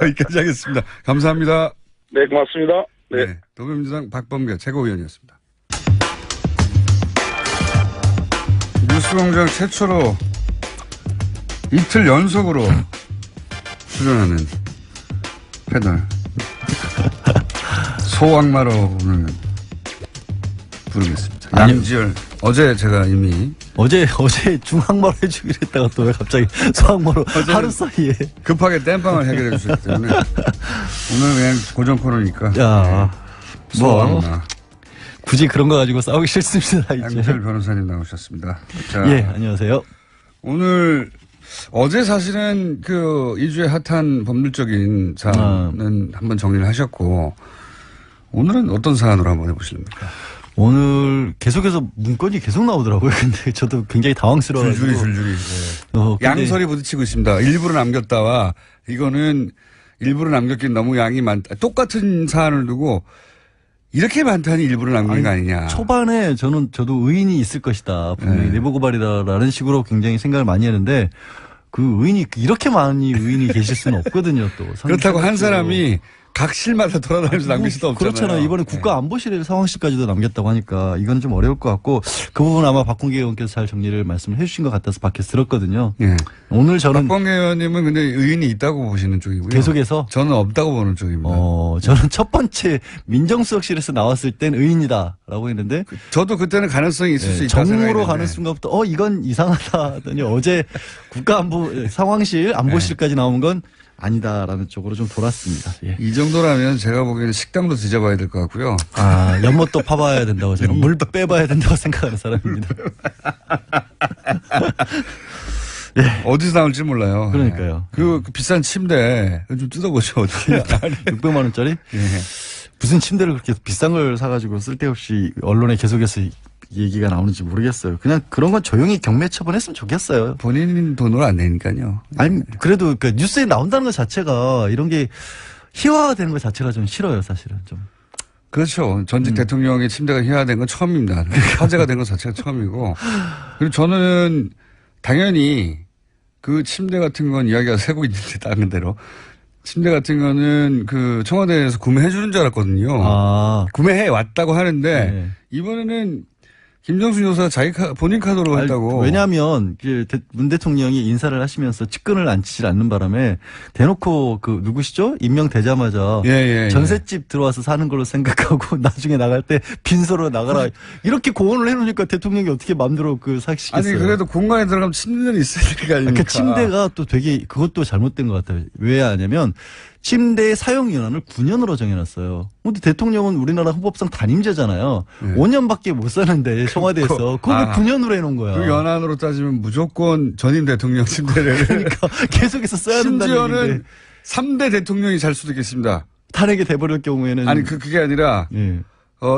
여기까지 하겠습니다. 감사합니다. 네, 고맙습니다. 네. 더불어민주당 박범계 최고위원이었습니다. 뉴스공장 최초로 이틀 연속으로 출연하는 패널 소악마로 오늘 부르겠습니다. 양지열 어제 제가 이미 어제 중앙마로 해주기로 했다가 또 왜 갑자기 소악마로 하루 사이에 급하게 땜빵을 해결해 주셨기 때문에 오늘 그냥 고정 코너니까 야, 소악마 굳이 그런 거 가지고 싸우기 싫습니다. 이제. 양지열 변호사님 나오셨습니다. 자, 예, 안녕하세요. 오늘 어제 사실은 그 2주의 핫한 법률적인 사안은 한번 정리를 하셨고 오늘은 어떤 사안으로 한번 해보실랍니까? 오늘 계속해서 문건이 계속 나오더라고요. 근데 저도 굉장히 당황스러워가지고. 줄줄이. 네. 양설이 부딪히고 있습니다. 일부러 남겼다와 이거는 일부러 남겼긴 너무 양이 많다. 똑같은 사안을 두고 이렇게 많다니 일부러 남긴 거 아니냐. 초반에 저도 의인이 있을 것이다. 분명히 내부 고발이다라는 식으로 굉장히 생각을 많이 했는데 그 의인이 이렇게 많이 의인이 계실 수는 없거든요. 또 그렇다고 한 사람이 각 실마다 돌아다니면서 남길 수도 없잖아요. 그렇잖아요. 이번에 국가안보실 상황실까지도 남겼다고 하니까 이건 좀 어려울 것 같고 그 부분 아마 박홍계 의원께서 잘 정리를 말씀을 해주신 것 같아서 밖에서 들었거든요. 예. 오늘 저는 박범계 의원님은 근데 의인이 있다고 보시는 쪽이고요. 계속해서 저는 없다고 보는 쪽입니다. 저는 첫 번째 민정수석실에서 나왔을 땐 의인이다라고 했는데 저도 그때는 가능성이 있을 수 있다 정무로 생각했는데. 가는 순간부터 이건 이상하다 하더니 어제 국가안보 상황실 안보실까지 나온 건 아니다라는 쪽으로 좀 돌았습니다. 예. 이 정도라면 제가 보기에는 식당도 뒤져봐야 될 것 같고요. 연못도 파봐야 된다고 저는 물도 빼봐야 된다고 생각하는 사람입니다. 어디서 나올지 몰라요. 그러니까요. 그 비싼 침대 좀 뜯어보죠. 어떻게. 600만 원짜리? 예. 무슨 침대를 그렇게 비싼 걸 사가지고 쓸데없이 언론에 계속해서 얘기가 나오는지 모르겠어요. 그냥 그런 건 조용히 경매 처분했으면 좋겠어요. 본인 돈으로 안 내니까요. 아니 그래도 그 뉴스에 나온다는 것 자체가 이런 게 희화화되는 것 자체가 좀 싫어요, 사실은 좀. 그렇죠. 전직 대통령의 침대가 희화된 건 처음입니다. 화제가 된 것 자체가 처음이고. 그리고 저는 당연히 그 침대 같은 건 이야기가 새고 있는데 다른 대로 침대 같은 거는 그 청와대에서 구매해 주는 줄 알았거든요. 구매해 왔다고 하는데 네. 이번에는 김정수 여사가 자기 본인 카드로 했다고. 왜냐하면 문 대통령이 인사를 하시면서 측근을 앉히질 않는 바람에 대놓고 그 누구시죠? 임명되자마자 전셋집 들어와서 사는 걸로 생각하고 나중에 나갈 때 빈소로 나가라 이렇게 고언을 해놓으니까 대통령이 어떻게 마음대로 그 사시겠어요? 아니 그래도 공간에 들어가면 침대는 있어야 될 거 아닙니까? 그 침대가 또 되게 그것도 잘못된 것 같아요. 왜 하냐면 침대의 사용연한을 9년으로 정해놨어요. 근데 대통령은 우리나라 헌법상 단임제잖아요. 5년밖에 못 사는데 청와대에서 그걸 9년으로 해놓은 거야. 그 연한으로 따지면 무조건 전임 대통령 침대를. 그러니까 계속해서 써야 된다는 심지어는 얘기인데. 3대 대통령이 잘 수도 있겠습니다. 탄핵이 돼버릴 경우에는. 아니 그게 아니라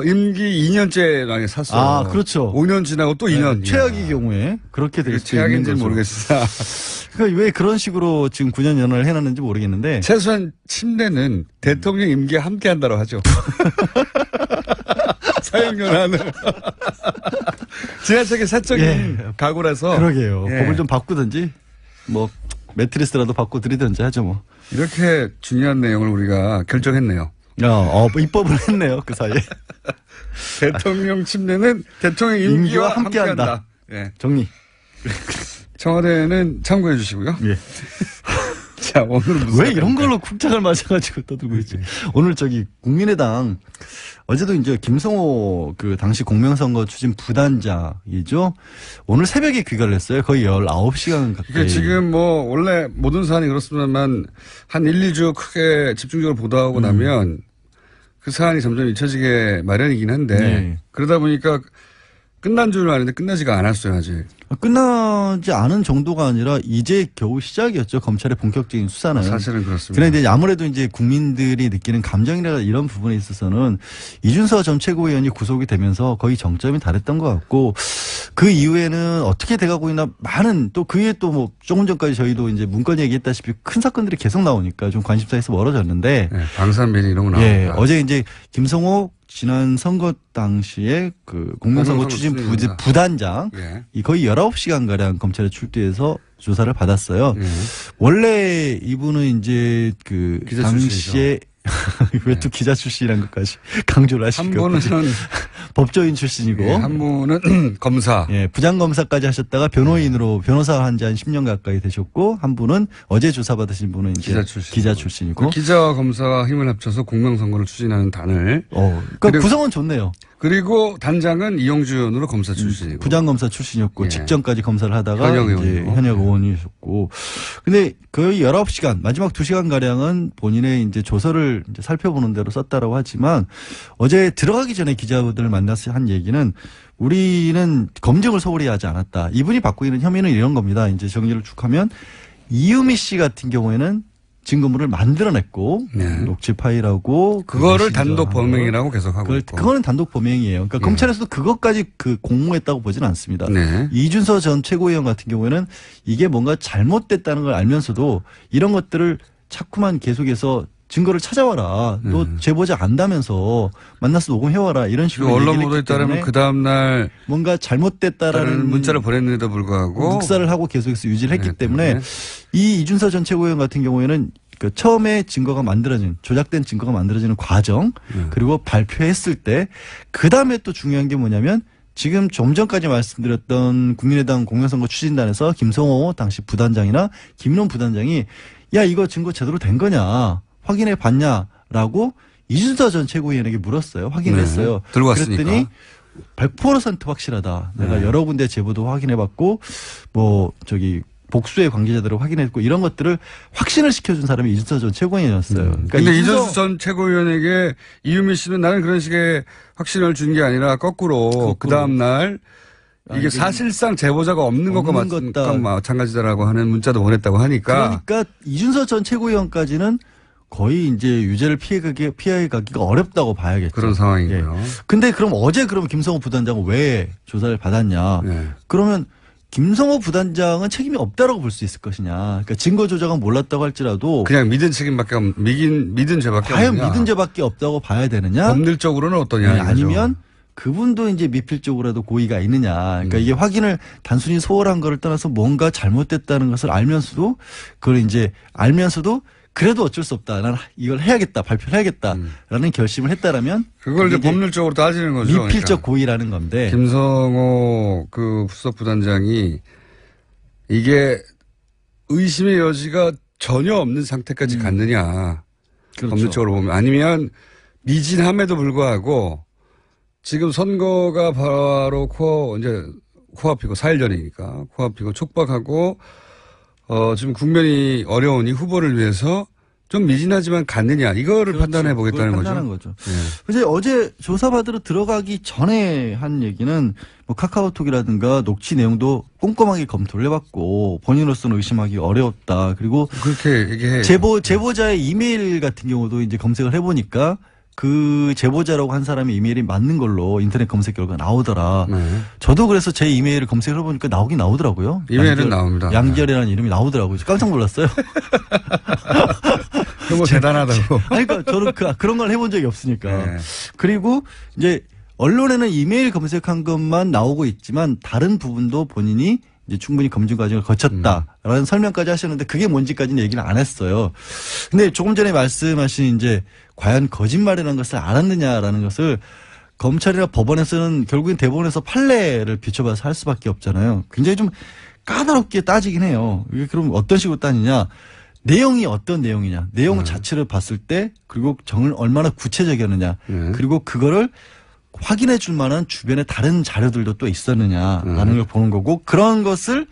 임기 2년째 만약에 샀어요. 그렇죠. 5년 지나고 또 2년. 최악의 경우에 그렇게 될 수도 있는 최악인지는 거죠. 모르겠으나. 그러니까 왜 그런 식으로 지금 9년 연한을 해놨는지 모르겠는데. 최소한 침대는 대통령 임기에 함께 한다고 하죠. 사용연한을. 지나치게 사적인 각오라서. 그러게요. 법을 좀 바꾸든지 뭐 매트리스라도 바꿔드리든지 하죠 뭐. 이렇게 중요한 내용을 우리가 결정했네요. 입법을 했네요. 그 사이에. 대통령 침대는 대통령 임기와 함께한다. 예. 정리. 청와대는 참고해 주시고요. 예. 자, 오늘은 무슨 왜 이런 걸로 쿵짝을 맞아가지고 떠들고 있지? 오늘 국민의당 어제도 이제 김성호 그 당시 공명선거 추진 부단장이죠. 오늘 새벽에 귀가를 했어요. 거의 19시간 가까이. 이게 지금 뭐 원래 모든 사안이 그렇습니다만 한 1, 2주 크게 집중적으로 보도하고 나면 그 사안이 점점 잊혀지게 마련이긴 한데 그러다 보니까 끝난 줄 아는데 끝나지가 않았어요, 아직. 끝나지 않은 정도가 아니라 이제 겨우 시작이었죠. 검찰의 본격적인 수사는. 사실은 그렇습니다. 그런데 아무래도 이제 국민들이 느끼는 감정이나 이런 부분에 있어서는 이준서 전 최고위원이 구속이 되면서 거의 정점이 달했던 것 같고 그 이후에는 어떻게 돼가고 있나 많은 또 그에 또 뭐 조금 전까지 저희도 이제 문건 얘기했다시피 큰 사건들이 계속 나오니까 좀 관심사에서 멀어졌는데. 방산비리 이런 거 나옵니다. 어제 이제 김성호 지난 선거 당시에 그 공명선거 추진 부단장 거의 19시간가량 검찰에 출두해서 조사를 받았어요. 원래 이분은 이제 그 당시에 왜 또 기자 출신이란 것까지 강조를 하시고. 한 분은 법조인 출신이고. 한 분은 검사. 부장검사까지 하셨다가 변호인으로 변호사 한 지 한 10년 가까이 되셨고 한 분은 어제 조사받으신 분은 이제 기자 출신이고. 그 기자와 검사가 힘을 합쳐서 공명선거를 추진하는 단을. 그러니까 구성은 좋네요. 그리고 단장은 이용주 의원으로 검사 출신이고. 부장검사 출신이었고 직전까지 검사를 하다가 현역 의원이셨고. 근데 거의 19시간 마지막 2시간 가량은 본인의 이제 조서를 이제 살펴보는 대로 썼다라고 하지만 어제 들어가기 전에 기자들을 만나서 한 얘기는 우리는 검증을 소홀히 하지 않았다. 이분이 받고 있는 혐의는 이런 겁니다. 이제 정리를 쭉 하면 이유미 씨 같은 경우에는 증거물을 만들어냈고 녹취 파일하고 그거를 단독 범행이라고 계속 하고 있고. 그거는 단독 범행이에요. 그러니까 검찰에서도 그것까지 그 공모했다고 보지는 않습니다. 이준서 전 최고위원 같은 경우에는 이게 뭔가 잘못됐다는 걸 알면서도 이런 것들을 자꾸만 계속해서 증거를 찾아와라. 너 제보자 안다면서 만나서 녹음해와라. 이런 식으로 언론 보도에 따르면 그 다음날 뭔가 잘못됐다라는 문자를 보냈는데도 불구하고 묵살을 하고 계속해서 유지를 했기 때문에 이 이준서 전 최고위원 같은 경우에는 그 처음에 증거가 만들어진 조작된 증거가 만들어지는 과정 그리고 발표했을 때 그다음에 또 중요한 게 뭐냐면 지금 좀 전까지 말씀드렸던 국민의당 공영선거 추진단에서 김성호 당시 부단장이나 김인원 부단장이 야 이거 증거 제대로 된 거냐 확인해 봤냐라고 이준서 전 최고위원에게 물었어요. 확인했어요. 네, 들고 왔으니까. 그랬더니 100% 확실하다. 내가 네. 여러 군데 제보도 확인해봤고 뭐 저기 복수의 관계자들을 확인했고 이런 것들을 확신을 시켜준 사람이 이준서 전 최고위원이었어요. 그러니까 근데 이준수 전 최고위원에게 이유미 씨는 나는 그런 식의 확신을 준 게 아니라 거꾸로 그 다음 날 이게 사실상 제보자가 없는 것과 마찬가지다라고 하는 문자도 보냈다고 하니까. 그러니까 이준서 전 최고위원까지는 거의 이제 유죄를 피해가기가 어렵다고 봐야겠죠. 그런 상황이고요. 예. 근데 그럼 어제 그럼 김성호 부단장은 왜 조사를 받았냐? 네. 그러면 김성호 부단장은 책임이 없다라고 볼 수 있을 것이냐? 그러니까 증거 조작은 몰랐다고 할지라도 그냥 믿은 책임밖에 믿은 죄밖에 과연 없느냐. 믿은 죄밖에 없다고 봐야 되느냐? 법률적으로는 어떠냐? 네, 아니면 그분도 이제 미필적으로라도 고의가 있느냐. 그러니까 이게 확인을 단순히 소홀한 거를 떠나서 뭔가 잘못됐다는 것을 알면서도 그걸 이제 알면서도 그래도 어쩔 수 없다. 나는 이걸 해야겠다. 발표를 해야겠다라는 결심을 했다라면 그걸 이제 법률적으로 따지는 거죠. 미필적 그러니까. 고의라는 건데. 김성호 그 수석 부단장이 이게 의심의 여지가 전혀 없는 상태까지 갔느냐. 그렇죠. 법률적으로 보면. 아니면 미진함에도 불구하고 지금 선거가 바로 코앞이고 4일 전이니까 코앞이고 촉박하고 지금 국면이 어려우니 후보를 위해서 좀 미진하지만 갔느냐 이거를 그렇죠. 판단해 보겠다는 거죠. 판단한 거죠. 네. 이제 어제 조사받으러 들어가기 전에 한 얘기는 뭐 카카오톡이라든가 녹취 내용도 꼼꼼하게 검토를 해봤고 본인으로서는 의심하기 어려웠다. 그리고 그렇게 얘기해. 제보자의 이메일 같은 경우도 이제 검색을 해보니까 그 제보자라고 한 사람의 이메일이 맞는 걸로 인터넷 검색 결과가 나오더라. 네. 저도 그래서 제 이메일을 검색을 해보니까 나오긴 나오더라고요. 이메일은 나옵니다. 양지열이라는 이름이 나오더라고요. 깜짝 놀랐어요. 그거 대단하다고. 아니, 그러니까 저는 그런 걸 해본 적이 없으니까. 네. 그리고 이제 언론에는 이메일 검색한 것만 나오고 있지만 다른 부분도 본인이 이제 충분히 검증 과정을 거쳤다라는 설명까지 하셨는데 그게 뭔지까지는 얘기를 안 했어요. 근데 조금 전에 말씀하신 이제 과연 거짓말이라는 것을 알았느냐라는 것을 검찰이나 법원에서는 결국엔 대법원에서 판례를 비춰봐서 할 수밖에 없잖아요. 굉장히 좀 까다롭게 따지긴 해요. 이게 그럼 어떤 식으로 따지냐. 내용이 어떤 내용이냐. 내용 자체를 봤을 때 그리고 정을 얼마나 구체적이었느냐. 그리고 그거를 확인해 줄 만한 주변에 다른 자료들도 또 있었느냐라는 걸 보는 거고 그런 것을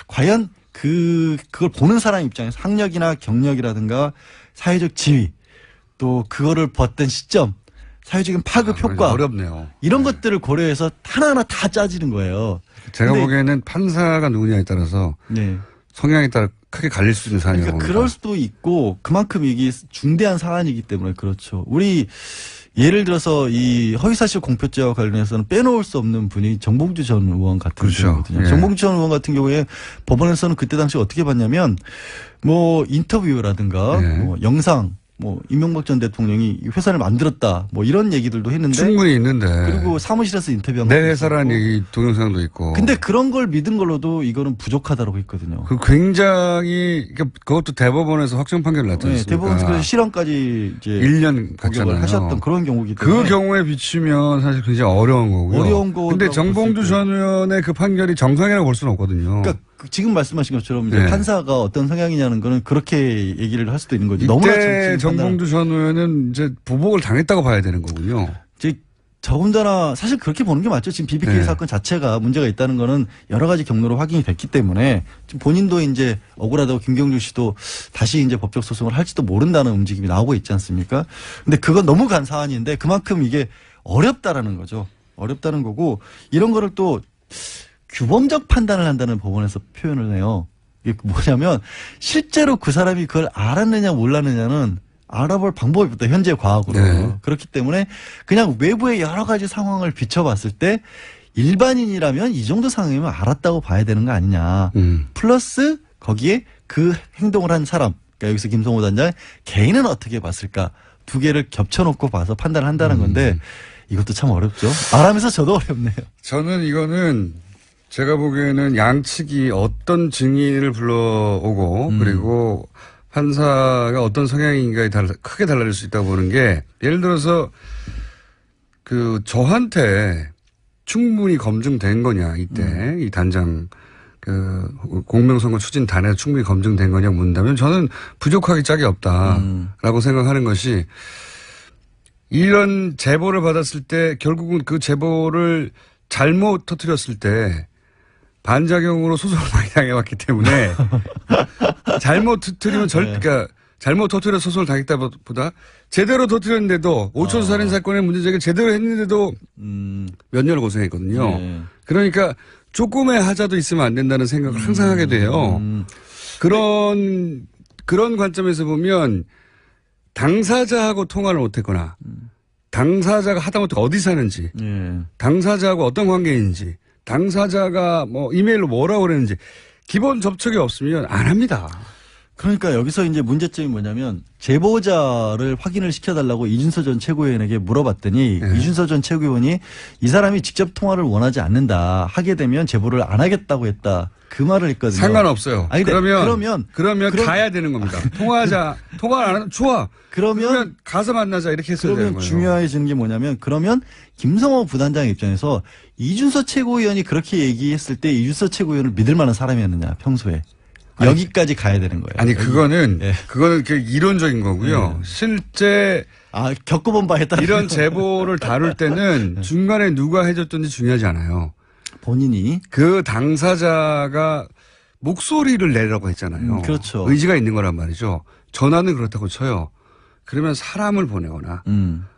과연 그걸 보는 사람 입장에서 학력이나 경력이라든가 사회적 지위 또 그거를 봤던 시점 사회적인 파급 효과 어렵네요. 이런 것들을 고려해서 하나하나 다 짜지는 거예요. 제가 근데 보기에는 판사가 누구냐에 따라서 네. 성향에 따라 크게 갈릴 수 있는 사안이라고 그러니까 봅니다. 그럴 수도 있고 그만큼 이게 중대한 사안이기 때문에 그렇죠. 우리 예를 들어서 이 허위사실 공표죄와 관련해서는 빼놓을 수 없는 분이 정봉주 전 의원 같은 그렇죠. 경우거든요. 예. 정봉주 전 의원 같은 경우에 법원에서는 그때 당시 어떻게 봤냐면 뭐 인터뷰라든가 예. 뭐 영상 뭐 이명박 전 대통령이 회사를 만들었다 뭐 이런 얘기들도 했는데 충분히 있는데. 그리고 사무실에서 인터뷰한 내 것도 회사라는 있었고. 얘기 동영상도 있고. 근데 그런 걸 믿은 걸로도 이거는 부족하다고 했거든요. 그 굉장히 그것도 대법원에서 확정 판결을 네, 났잖아요. 대법원에서 그래서 실형까지 이제 1년 공격을 갔잖아요. 하셨던 그런 경우기 그 때문에 경우에 비추면 사실 굉장히 어려운 거고요. 어려운 거라고 근데 볼수 정봉주 있고. 전 의원의 그 판결이 정상이라고 볼 수는 없거든요. 그러니까 지금 말씀하신 것처럼 이제 네. 판사가 어떤 성향이냐는 거는 그렇게 얘기를 할 수도 있는 거죠. 너무나 이때 정치인 정봉주 전 의원은 이제 보복을 당했다고 봐야 되는 거군요. 이제 더군다나 사실 그렇게 보는 게 맞죠. 지금 BBK 네. 사건 자체가 문제가 있다는 거는 여러 가지 경로로 확인이 됐기 때문에 지금 본인도 이제 억울하다고 김경주 씨도 다시 이제 법적 소송을 할지도 모른다는 움직임이 나오고 있지 않습니까? 근데 그건 너무 간 사안인데 그만큼 이게 어렵다라는 거죠. 어렵다는 거고 이런 거를 또 규범적 판단을 한다는 법원에서 표현을 해요. 이게 뭐냐면 실제로 그 사람이 그걸 알았느냐 몰랐느냐는 알아볼 방법이 없다. 현재 과학으로. 네. 그렇기 때문에 그냥 외부의 여러 가지 상황을 비춰봤을 때 일반인이라면 이 정도 상황이면 알았다고 봐야 되는 거 아니냐. 플러스 거기에 그 행동을 한 사람. 그러니까 여기서 김성호 단장 개인은 어떻게 봤을까. 두 개를 겹쳐놓고 봐서 판단을 한다는 건데 이것도 참 어렵죠. 말하면서 저도 어렵네요. 저는 이거는 제가 보기에는 양측이 어떤 증인을 불러오고 그리고 판사가 어떤 성향인가에 크게 달라질 수 있다고 보는 게 예를 들어서 저한테 충분히 검증된 거냐 이때 이 단장 공명선거 추진단에서 충분히 검증된 거냐 묻는다면 저는 부족하기 짝이 없다라고 생각하는 것이 이런 제보를 받았을 때 결국은 그 제보를 잘못 터뜨렸을 때 반작용으로 소송을 많이 당해왔기 때문에 잘못 터뜨리면 그러니까 잘못 터뜨려 소송을 당했다보다 제대로 터뜨렸는데도 5천 살인 사건의 문제제기를 제대로 했는데도 몇 년을 고생했거든요. 네. 그러니까 조금의 하자도 있으면 안 된다는 생각을 항상 하게 돼요. 그런 관점에서 보면 당사자하고 통화를 못했거나 당사자가 하다못해 어디 사는지 네. 당사자하고 어떤 관계인지 당사자가 이메일로 뭐라고 그랬는지 기본 접촉이 없으면 안 합니다. 그러니까 여기서 이제 문제점이 뭐냐면 제보자를 확인을 시켜달라고 이준서 전 최고위원에게 물어봤더니 네. 이준서 전 최고위원이 이 사람이 직접 통화를 원하지 않는다. 하게 되면 제보를 안 하겠다고 했다. 그 말을 했거든요. 상관없어요. 아니, 그러면 가야 되는 겁니다. 통화를 안 하면 좋아. 그러면 가서 만나자 이렇게 했어야 되는 그러면 거예요. 중요해지는 게 뭐냐면 그러면 김성호 부단장 입장에서 이준서 최고위원이 그렇게 얘기했을 때 이준서 최고위원을 믿을 만한 사람이었느냐 평소에. 여기까지 가야 되는 거예요. 아니 그거는 이론적인 거고요. 실제 겪어본 바에 따라 이런 제보를 다룰 때는 중간에 누가 해줬든지 중요하지 않아요. 본인이 그 당사자가 목소리를 내라고 했잖아요. 그렇죠. 의지가 있는 거란 말이죠. 전화는 그렇다고 쳐요. 그러면 사람을 보내거나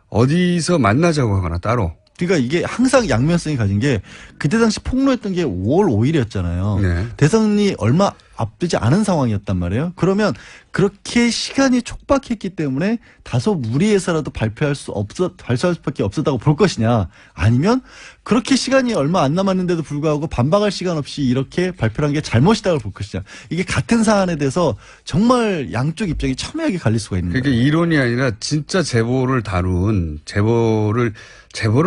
어디서 만나자고 하거나 따로. 그러니까 이게 항상 양면성이 가진 게 그때 당시 폭로했던 게 5월 5일이었잖아요. 네. 대선이 얼마 앞두지 않은 상황이었단 말이에요. 그러면 그렇게 시간이 촉박했기 때문에 다소 무리해서라도 발표할 수밖에 없었다고 볼 것이냐. 아니면 그렇게 시간이 얼마 안 남았는데도 불구하고 반박할 시간 없이 이렇게 발표를 한 게 잘못이다고 볼 것이냐. 이게 같은 사안에 대해서 정말 양쪽 입장이 첨예하게 갈릴 수가 있는 거예요. 그게 이론이 아니라 진짜 제보를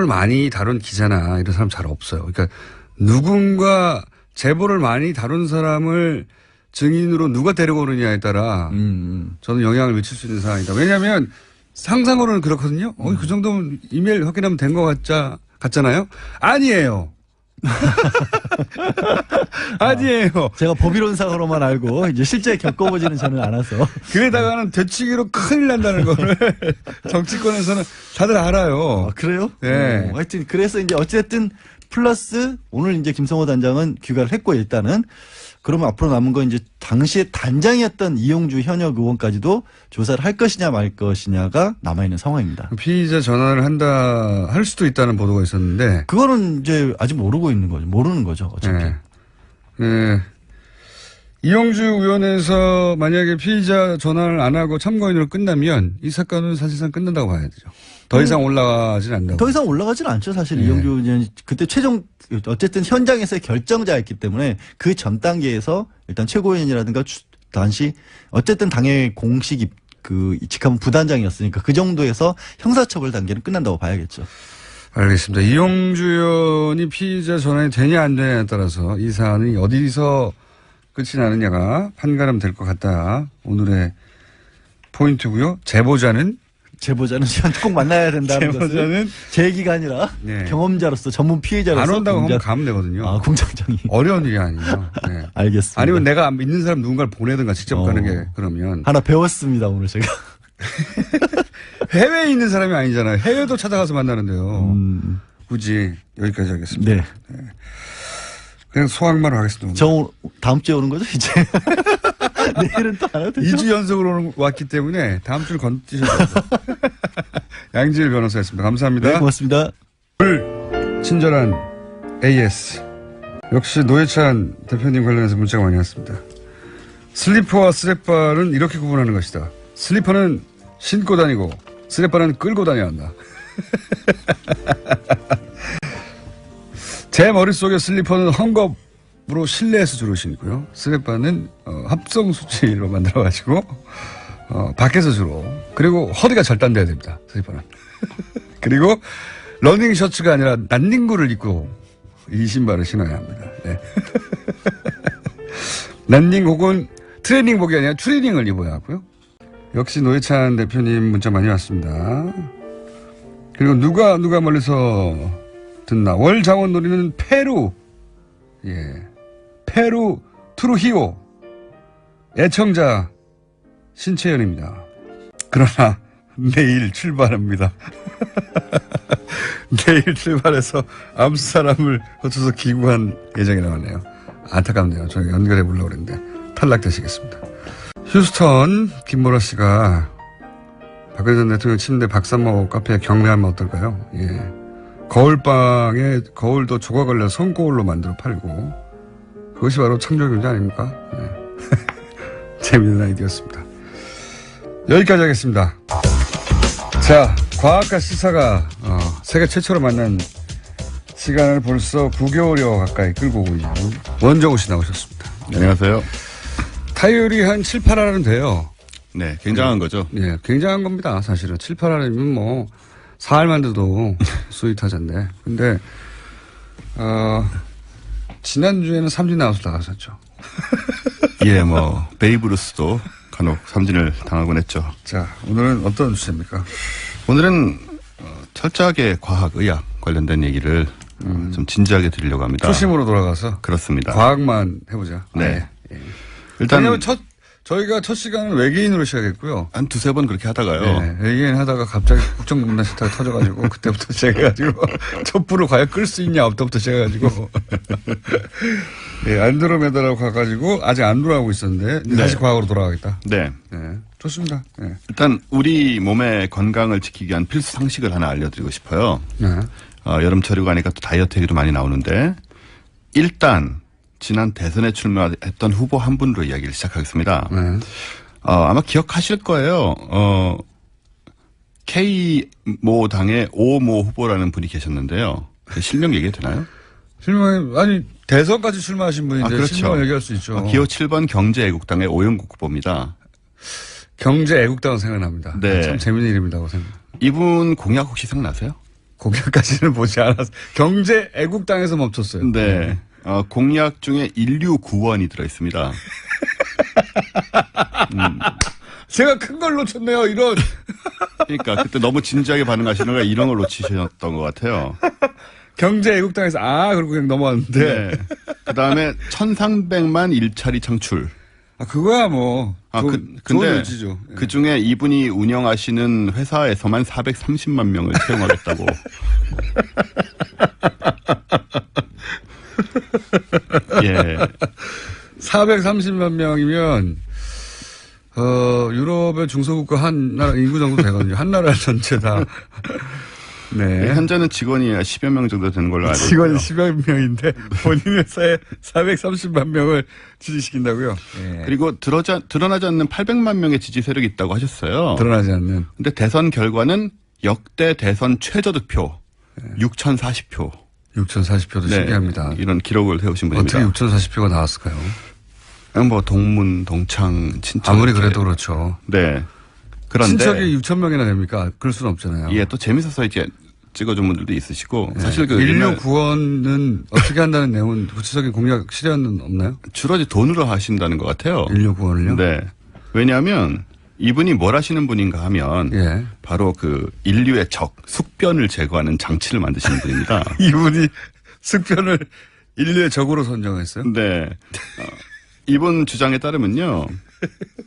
많이 다룬 기자나 이런 사람 잘 없어요. 그러니까 누군가 제보를 많이 다룬 사람을 증인으로 누가 데리고 오느냐에 따라 저는 영향을 미칠 수 있는 상황이다. 왜냐하면 상상으로는 그렇거든요. 그 정도면 이메일 확인하면 된 것 같잖아요. 아니에요. 아니에요. 제가 법이론상으로만 알고 이제 실제 겪어보지는 저는 않아서. 그러다가는 되치기로 큰일 난다는 거를 정치권에서는 다들 알아요. 그래요? 네. 하여튼 그래서 이제 어쨌든 플러스 오늘 이제 김성호 단장은 귀가를 했고 일단은 그러면 앞으로 남은 건 이제 당시에 단장이었던 이용주 현역 의원까지도 조사를 할 것이냐 말 것이냐가 남아있는 상황입니다. 피의자 전환을 할 수도 있다는 보도가 있었는데. 그거는 이제 아직 모르는 거죠. 어차피. 네. 이용주 의원에서 만약에 피의자 전환을 안 하고 참고인으로 끝나면 이 사건은 사실상 끝난다고 봐야 되죠. 더 이상 올라가지는 않는다고. 더 이상 올라가지는 않죠. 사실 네. 이용주 의원이 그때 어쨌든 현장에서의 결정자였기 때문에 그 전 단계에서 일단 최고위원이라든가 당시 어쨌든 당의 공식 직함은 부단장이었으니까 그 정도에서 형사처벌 단계는 끝난다고 봐야겠죠. 알겠습니다. 이용주 의원이 피의자 전환이 되냐 안 되냐에 따라서 이 사안이 어디서 끝이 나느냐가 판가름 될 것 같다. 오늘의 포인트고요. 제보자는 꼭 만나야 된다는 제보자는 것은 제 얘기가 아니라 네. 경험자로서 전문 피해자로서 안 온다고 하면 가면 되거든요. 공장장이. 어려운 일이 아니에요. 네. 알겠습니다. 아니면 내가 있는 사람 누군가를 보내든가 직접 가는 게 그러면. 하나 배웠습니다 오늘 제가. 해외에 있는 사람이 아니잖아요. 해외도 찾아가서 만나는데요. 굳이 여기까지 하겠습니다. 네. 그냥 소확만 하겠습니다. 저 다음 주에 오는 거죠 이제. 내일은 또 안 와도 되죠? 2주 연속으로 왔기 때문에 다음 주를 건드셔야 돼요. 양지일 변호사였습니다. 감사합니다. 네, 고맙습니다. 친절한 AS. 역시 노회찬 대표님 관련해서 문자가 많이 왔습니다. 슬리퍼와 쓰레빠는 이렇게 구분하는 것이다. 슬리퍼는 신고 다니고 쓰레빠는 끌고 다녀야 한다. 제 머릿속에 슬리퍼는 헝겊으로 실내에서 주로 신고요. 쓰레빠는 합성 수치로 만들어가지고 밖에서 주로. 그리고 허리가 절단돼야 됩니다. 슬리퍼는. 그리고 러닝 셔츠가 아니라 난닝구를 입고 이 신발을 신어야 합니다. 네. 난닝 혹은 트레이닝복이 아니라 트레이닝을 입어야 하고요. 역시 노회찬 대표님 문자 많이 왔습니다. 그리고 누가 멀리서 듣나. 월 장원 노리는 페루. 예. 페루 트루히오. 애청자 신채연입니다. 그러나 내일 출발합니다. 내일 출발해서 아무 사람을 거쳐서 귀국한 예정이라고 하네요. 안타깝네요. 저희가 연결해 보려고 그랬는데 탈락되시겠습니다. 휴스턴 김모라 씨가 박근혜 전 대통령 침대 박사모 카페에 경매하면 어떨까요? 예. 거울방에 거울도 조각 걸려 손거울로 만들어 팔고 그것이 바로 창조경제 아닙니까? 예. 재미있는 아이디어였습니다. 여기까지 하겠습니다. 자, 과학과 시사가 세계 최초로 만난 시간을 벌써 9개월여 가까이 끌고 오고 있는 원정우 씨 나오셨습니다. 네. 안녕하세요. 타율이 한 7, 8할은 돼요. 네, 굉장한 거죠. 네, 굉장한 겁니다. 사실은 7, 8할이면 뭐 4할만 돼도 스윗하잔데. 근데 지난주에는 삼진 아웃을 나가셨죠. 예, 뭐 베이브루스도 간혹 삼진을 당하곤 했죠. 자, 오늘은 어떤 주제입니까? 오늘은 철저하게 과학, 의학 관련된 얘기를 좀 진지하게 드리려고 합니다. 초심으로 돌아가서 그렇습니다. 과학만 해보자. 네. 예. 일단 왜냐하면 저희가 첫 시간은 외계인으로 시작했고요. 한 두세 번 그렇게 하다가요. 네, 외계인 하다가 갑자기 국정농단 시타가 터져가지고 그때부터 시작해가지고 촛불을 과연 끌 수 있냐 없다부터 시작해가지고 네, 안드로메다라고 가가지고 아직 안 돌아가고 있었는데 네. 다시 과학으로 돌아가겠다. 네. 네, 좋습니다. 네. 일단 우리 몸의 건강을 지키기 위한 필수 상식을 하나 알려드리고 싶어요. 네. 여름철이고 하니까 또 다이어트 얘기도 많이 나오는데 일단 지난 대선에 출마했던 후보 한 분으로 이야기를 시작하겠습니다. 네. 아마 기억하실 거예요. K모 당의 오모 후보라는 분이 계셨는데요. 실명 얘기해도 되나요? 실명 아니 대선까지 출마하신 분인데 그렇죠. 실명을 얘기할 수 있죠. 기호 7번 경제애국당의 오영국 후보입니다. 경제애국당은 생각납니다. 네. 참 재밌는 이름이라고 생각. 이분 공약 혹시 생각나세요? 공약까지는 보지 않아서 경제애국당에서 멈췄어요. 네. 공약 중에 인류 구원이 들어있습니다. 제가 큰 걸 놓쳤네요. 이런. 그러니까 그때 너무 진지하게 반응하시는 거 이런 걸 놓치셨던 것 같아요. 경제애국당에서 그러고 그냥 넘어왔는데. 네. 그 다음에 1300만 일자리 창출. 그거야 뭐. 좋은 근데 의지죠. 그 중에 이분이 운영하시는 회사에서만 430만 명을 채용하겠다고. 예. 430만 명이면 유럽의 중소국가 한 나라 인구 정도 되거든요. 한 나라 전체 다. 네. 현재는 직원이 10여 명 정도 되는 걸로 알고 있고요. 직원이 10여 명인데 본인 회사에 430만 명을 지지시킨다고요? 네. 그리고 드러나지 않는 800만 명의 지지 세력이 있다고 하셨어요. 드러나지 않는. 근데 대선 결과는 역대 대선 최저득표 6,040표. 6,040표도 신기합니다. 이런 기록을 세우신 분입니다. 어떻게 6,040표가 나왔을까요? 그냥 뭐 동문, 동창, 친척. 아무리 그래도 그렇죠. 네. 그런데 친척이 6,000명이나 됩니까? 그럴 수는 없잖아요. 예, 또 재밌어서 이제 찍어준 분들도 있으시고 사실 그 인류 구원은 어떻게 한다는 내용은 구체적인 공약 실현은 없나요? 주로 이제 돈으로 하신다는 것 같아요. 인류 구원을요? 네. 왜냐하면 이분이 뭘 하시는 분인가 하면 예. 바로 그 인류의 적 숙변을 제거하는 장치를 만드시는 분입니다. 이분이 숙변을 인류의 적으로 선정했어요? 네. 이분 주장에 따르면요.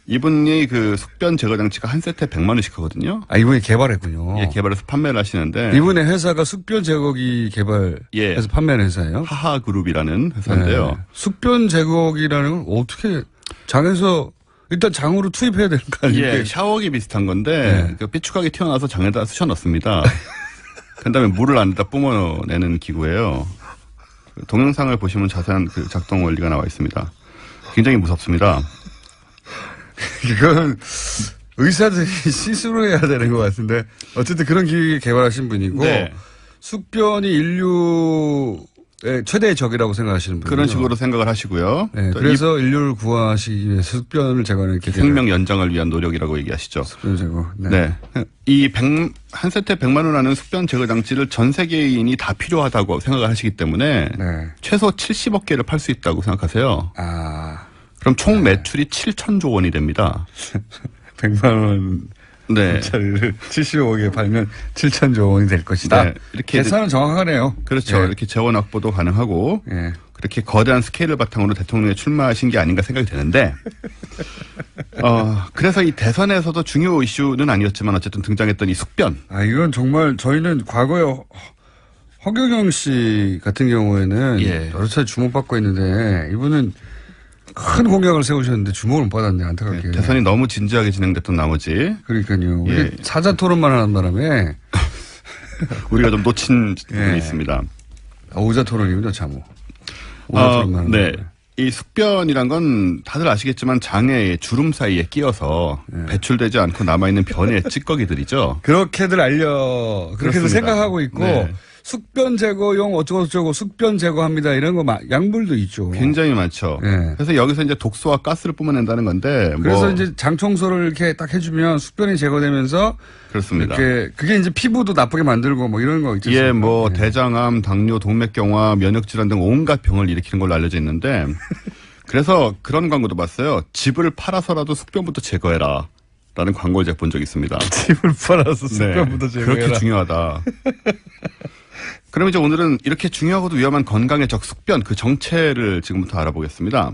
이분이 그 숙변 제거 장치가 한 세트에 100만 원씩 하거든요. 이분이 개발했군요. 예, 개발해서 판매를 하시는데. 이분의 회사가 숙변 제거기 개발해서 판매하는 회사예요? 하하그룹이라는 회사인데요. 네. 숙변 제거기라는 건 어떻게 장에서 일단 장으로 투입해야 되는 거 아니에요? 예, 샤워기 비슷한 건데 네. 그 삐죽하게 튀어나와서 장에다 쑤셔 넣습니다. 그다음에 물을 안에다 뿜어내는 기구예요. 그 동영상을 보시면 자세한 그 작동 원리가 나와 있습니다. 굉장히 무섭습니다. 이건 의사들이 스스로 해야 되는 것 같은데 어쨌든 그런 기기 개발하신 분이고 네. 숙변이 인류의 최대의 적이라고 생각하시는 분이에요. 그런 식으로 생각을 하시고요. 네, 그래서 인류를 구하시기 위해서 숙변을 제거하는 기계 생명 연장을 위한 노력이라고 얘기하시죠. 숙변 제거. 네. 이 한 세트에 100만 원 하는 숙변 제거 장치를 전 세계인이 다 필요하다고 생각을 하시기 때문에 네. 최소 70억 개를 팔 수 있다고 생각하세요. 그럼 총 매출이 7천조 원이 됩니다. 100만 원. 네. 차리를 75억에 팔면 7천조 원이 될 것이다. 네. 이렇게 계산은 정확하네요. 그렇죠. 예. 이렇게 재원 확보도 가능하고 예. 그렇게 거대한 스케일을 바탕으로 대통령에 출마하신 게 아닌가 생각이 되는데 그래서 이 대선에서도 중요 이슈는 아니었지만 어쨌든 등장했던 이 숙변. 아, 이건 정말 저희는 과거에 허경영 씨 같은 경우에는 예. 여러 차례 주목받고 있는데 이분은 큰 공약을 세우셨는데 주목을 못 받았네, 안타깝게. 대선이 너무 진지하게 진행됐던 나머지 그러니까요. 예. 이게 사자 토론만 하는 바람에 우리가 좀 놓친 부분이 예. 있습니다. 오자 토론입니다, 참. 오자 토론만 하는 네. 바람에. 이 숙변이란 건 다들 아시겠지만 장의 주름 사이에 끼어서 배출되지 않고 남아있는 변의 찌꺼기들이죠. 그렇게들 그렇게들 그렇습니다. 생각하고 있고 네. 숙변 제거용 어쩌고저쩌고 숙변 제거합니다 이런 거 약물도 있죠. 굉장히 많죠. 네. 그래서 여기서 이제 독소와 가스를 뿜어낸다는 건데. 그래서 이제 장 청소를 이렇게 딱 해주면 숙변이 제거되면서 그렇습니다. 이렇게 그게 이제 피부도 나쁘게 만들고 뭐 이런 거 있죠. 예, 뭐 대장암, 당뇨, 동맥경화, 면역질환 등 온갖 병을 일으키는 걸로 알려져 있는데 그래서 그런 광고도 봤어요. 집을 팔아서라도 숙변부터 제거해라. 라는 광고를 제가 본 적이 있습니다. 집을 팔아서 숙변부터 제거해라. 그렇게 중요하다. 그럼 이제 오늘은 이렇게 중요하고도 위험한 건강의 적 숙변 그 정체를 지금부터 알아보겠습니다.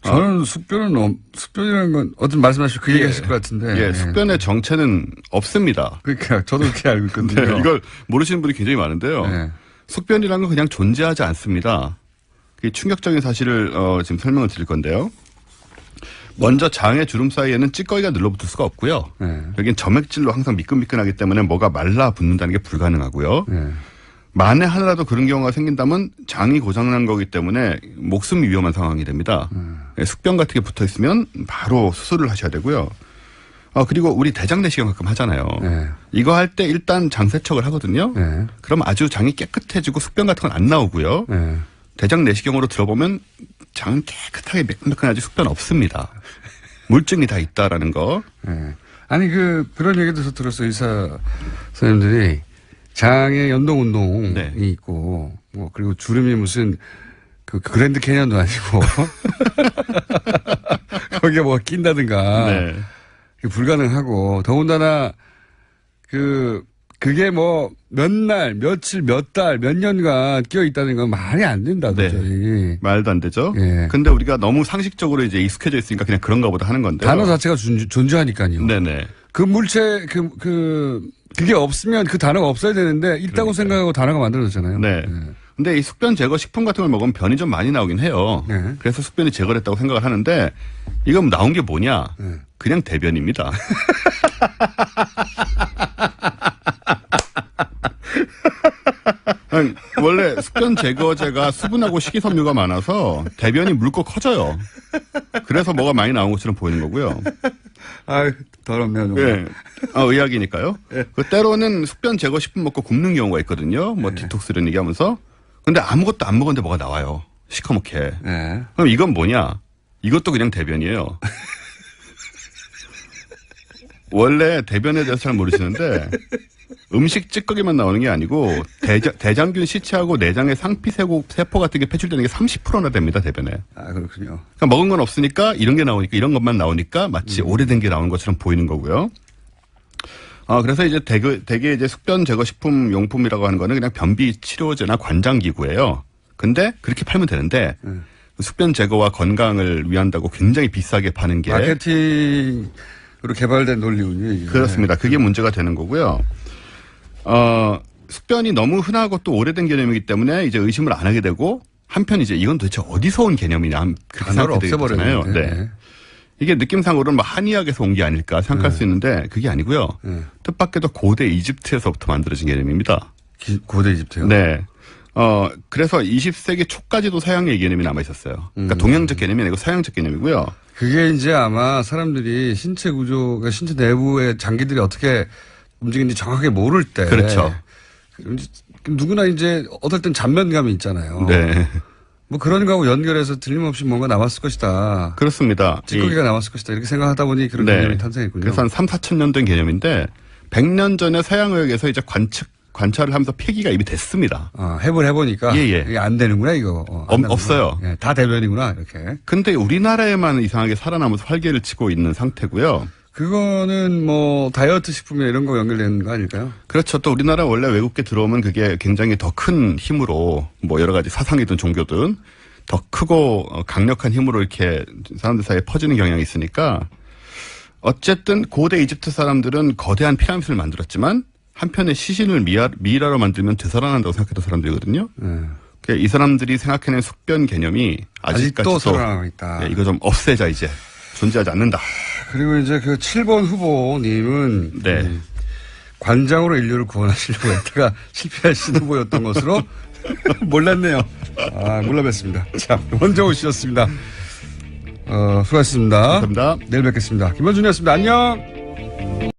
저는 숙변이라는 건 어떤 말씀하시고 그 얘기 하실 것 같은데. 예, 숙변의 정체는 없습니다. 그러니까 저도 그렇게 알고 있거든요. 네, 이걸 모르시는 분이 굉장히 많은데요. 네. 숙변이라는 건 그냥 존재하지 않습니다. 그 충격적인 사실을 지금 설명을 드릴 건데요. 먼저 장의 주름 사이에는 찌꺼기가 눌러붙을 수가 없고요. 네. 여긴 점액질로 항상 미끈미끈하기 때문에 뭐가 말라 붙는다는 게 불가능하고요. 네. 만에 하나라도 그런 경우가 생긴다면 장이 고장난 거기 때문에 목숨이 위험한 상황이 됩니다. 숙변 같은 게 붙어 있으면 바로 수술을 하셔야 되고요. 그리고 우리 대장 내시경 가끔 하잖아요. 네. 이거 할 때 일단 장 세척을 하거든요. 네. 그럼 아주 장이 깨끗해지고 숙변 같은 건 안 나오고요. 네. 대장 내시경으로 들어보면 장은 깨끗하게 매끈매끈하지 숙변 없습니다. 물증이 다 있다라는 거. 네. 아니 그런 얘기도 들었어요. 의사 선생님들이 장의 연동 운동이 네. 있고 뭐 그리고 주름이 무슨 그 그랜드 캐년도 아니고 거기에 뭐가 낀다든가 네. 그게 불가능하고 더군다나 그게 뭐 몇 날, 며칠, 몇 달, 몇 년간 끼어 있다는 건 말이 안 된다 도저히. 말도 안 되죠. 예. 근데 우리가 너무 상식적으로 이제 익숙해져 있으니까 그냥 그런가 보다 하는 건데요. 단어 자체가 존재하니까요. 네네. 그 물체 그게 없으면 그 단어가 없어야 되는데 있다고 생각하고 단어가 만들어졌잖아요. 네. 근데 이 숙변 제거 식품 같은 걸 먹으면 변이 좀 많이 나오긴 해요. 네. 그래서 숙변이 제거됐다고 생각을 하는데 이건 나온 게 뭐냐? 네. 그냥 대변입니다. 아니, 원래 숙변 제거제가 수분하고 식이섬유가 많아서 대변이 묽고 커져요. 그래서 뭐가 많이 나온 것처럼 보이는 거고요. 아, 더럽네요. 정말. 예. 의학이니까요. 그 때로는 숙변 제거 식품 먹고 굶는 경우가 있거든요. 뭐 디톡스 이런 얘기하면서. 근데 아무것도 안 먹었는데 뭐가 나와요. 시커멓게. 네. 그럼 이건 뭐냐? 이것도 그냥 대변이에요. 원래 대변에 대해서 잘 모르시는데 음식 찌꺼기만 나오는 게 아니고 대장균 시체하고 내장의 상피세포 같은 게 배출되는 게 30%나 됩니다. 대변에. 아, 그렇군요. 그러니까 먹은 건 없으니까 이런 게 나오니까 이런 것만 나오니까 마치 오래된 게 나오는 것처럼 보이는 거고요. 그래서 이제 대개 이제 숙변 제거 식품 용품이라고 하는 거는 그냥 변비 치료제나 관장 기구예요. 근데 그렇게 팔면 되는데 숙변 제거와 건강을 위한다고 굉장히 비싸게 파는 게 마케팅으로 개발된 논리군요. 이게. 그렇습니다. 그게 문제가 되는 거고요. 숙변이 너무 흔하고 또 오래된 개념이기 때문에 이제 의심을 안 하게 되고 한편 이제 이건 도대체 어디서 온 개념이냐 그렇게 단어를 생각이 되잖아요. 없애버렸는데. 네. 이게 느낌상으로는 뭐 한의학에서 온 게 아닐까 생각할 수 있는데 그게 아니고요. 뜻밖에도 고대 이집트에서부터 만들어진 개념입니다. 고대 이집트요? 네. 그래서 20세기 초까지도 서양의 개념이 남아 있었어요. 그러니까 동양적 개념이 아니고 서양적 개념이고요. 그게 이제 아마 사람들이 신체 구조가 신체 내부의 장기들이 어떻게 움직이는지 정확하게 모를 때. 그렇죠. 누구나 이제 어떨 땐 잔면감이 있잖아요. 네. 뭐 그런 거하고 연결해서 틀림없이 뭔가 남았을 것이다. 그렇습니다. 찌꺼기가 남았을 것이다. 이렇게 생각하다 보니 그런 개념이 탄생했군요. 그래서 한 3, 4천 년 된 개념인데 100년 전에 서양의학에서 이제 관찰을 하면서 폐기가 이미 됐습니다. 해보니까. 예, 예. 이게 안 되는구나, 이거. 안 되는구나. 없어요. 예, 다 대변이구나, 이렇게. 근데 우리나라에만 이상하게 살아남아서 활개를 치고 있는 상태고요. 그거는 뭐, 다이어트 식품이나 이런 거 연결되는 거 아닐까요? 그렇죠. 또 우리나라 원래 외국계 들어오면 그게 굉장히 더 큰 힘으로 뭐 여러 가지 사상이든 종교든 더 크고 강력한 힘으로 이렇게 사람들 사이에 퍼지는 경향이 있으니까 어쨌든 고대 이집트 사람들은 거대한 피라미드를 만들었지만 한편에 시신을 미이라로 만들면 되살아난다고 생각했던 사람들이거든요. 이 사람들이 생각해낸 숙변 개념이 아직도 아직까지도 살아남아 있다. 이거 좀 없애자 이제. 존재하지 않는다. 그리고 이제 그 7번 후보님은 네. 관장으로 인류를 구원하시려고 했다가 실패하신 후보였던 것으로 몰랐네요. 몰라 뵀습니다. 자, 원정우 씨였습니다. 수고하셨습니다. 감사합니다. 내일 뵙겠습니다. 김원준이었습니다. 안녕.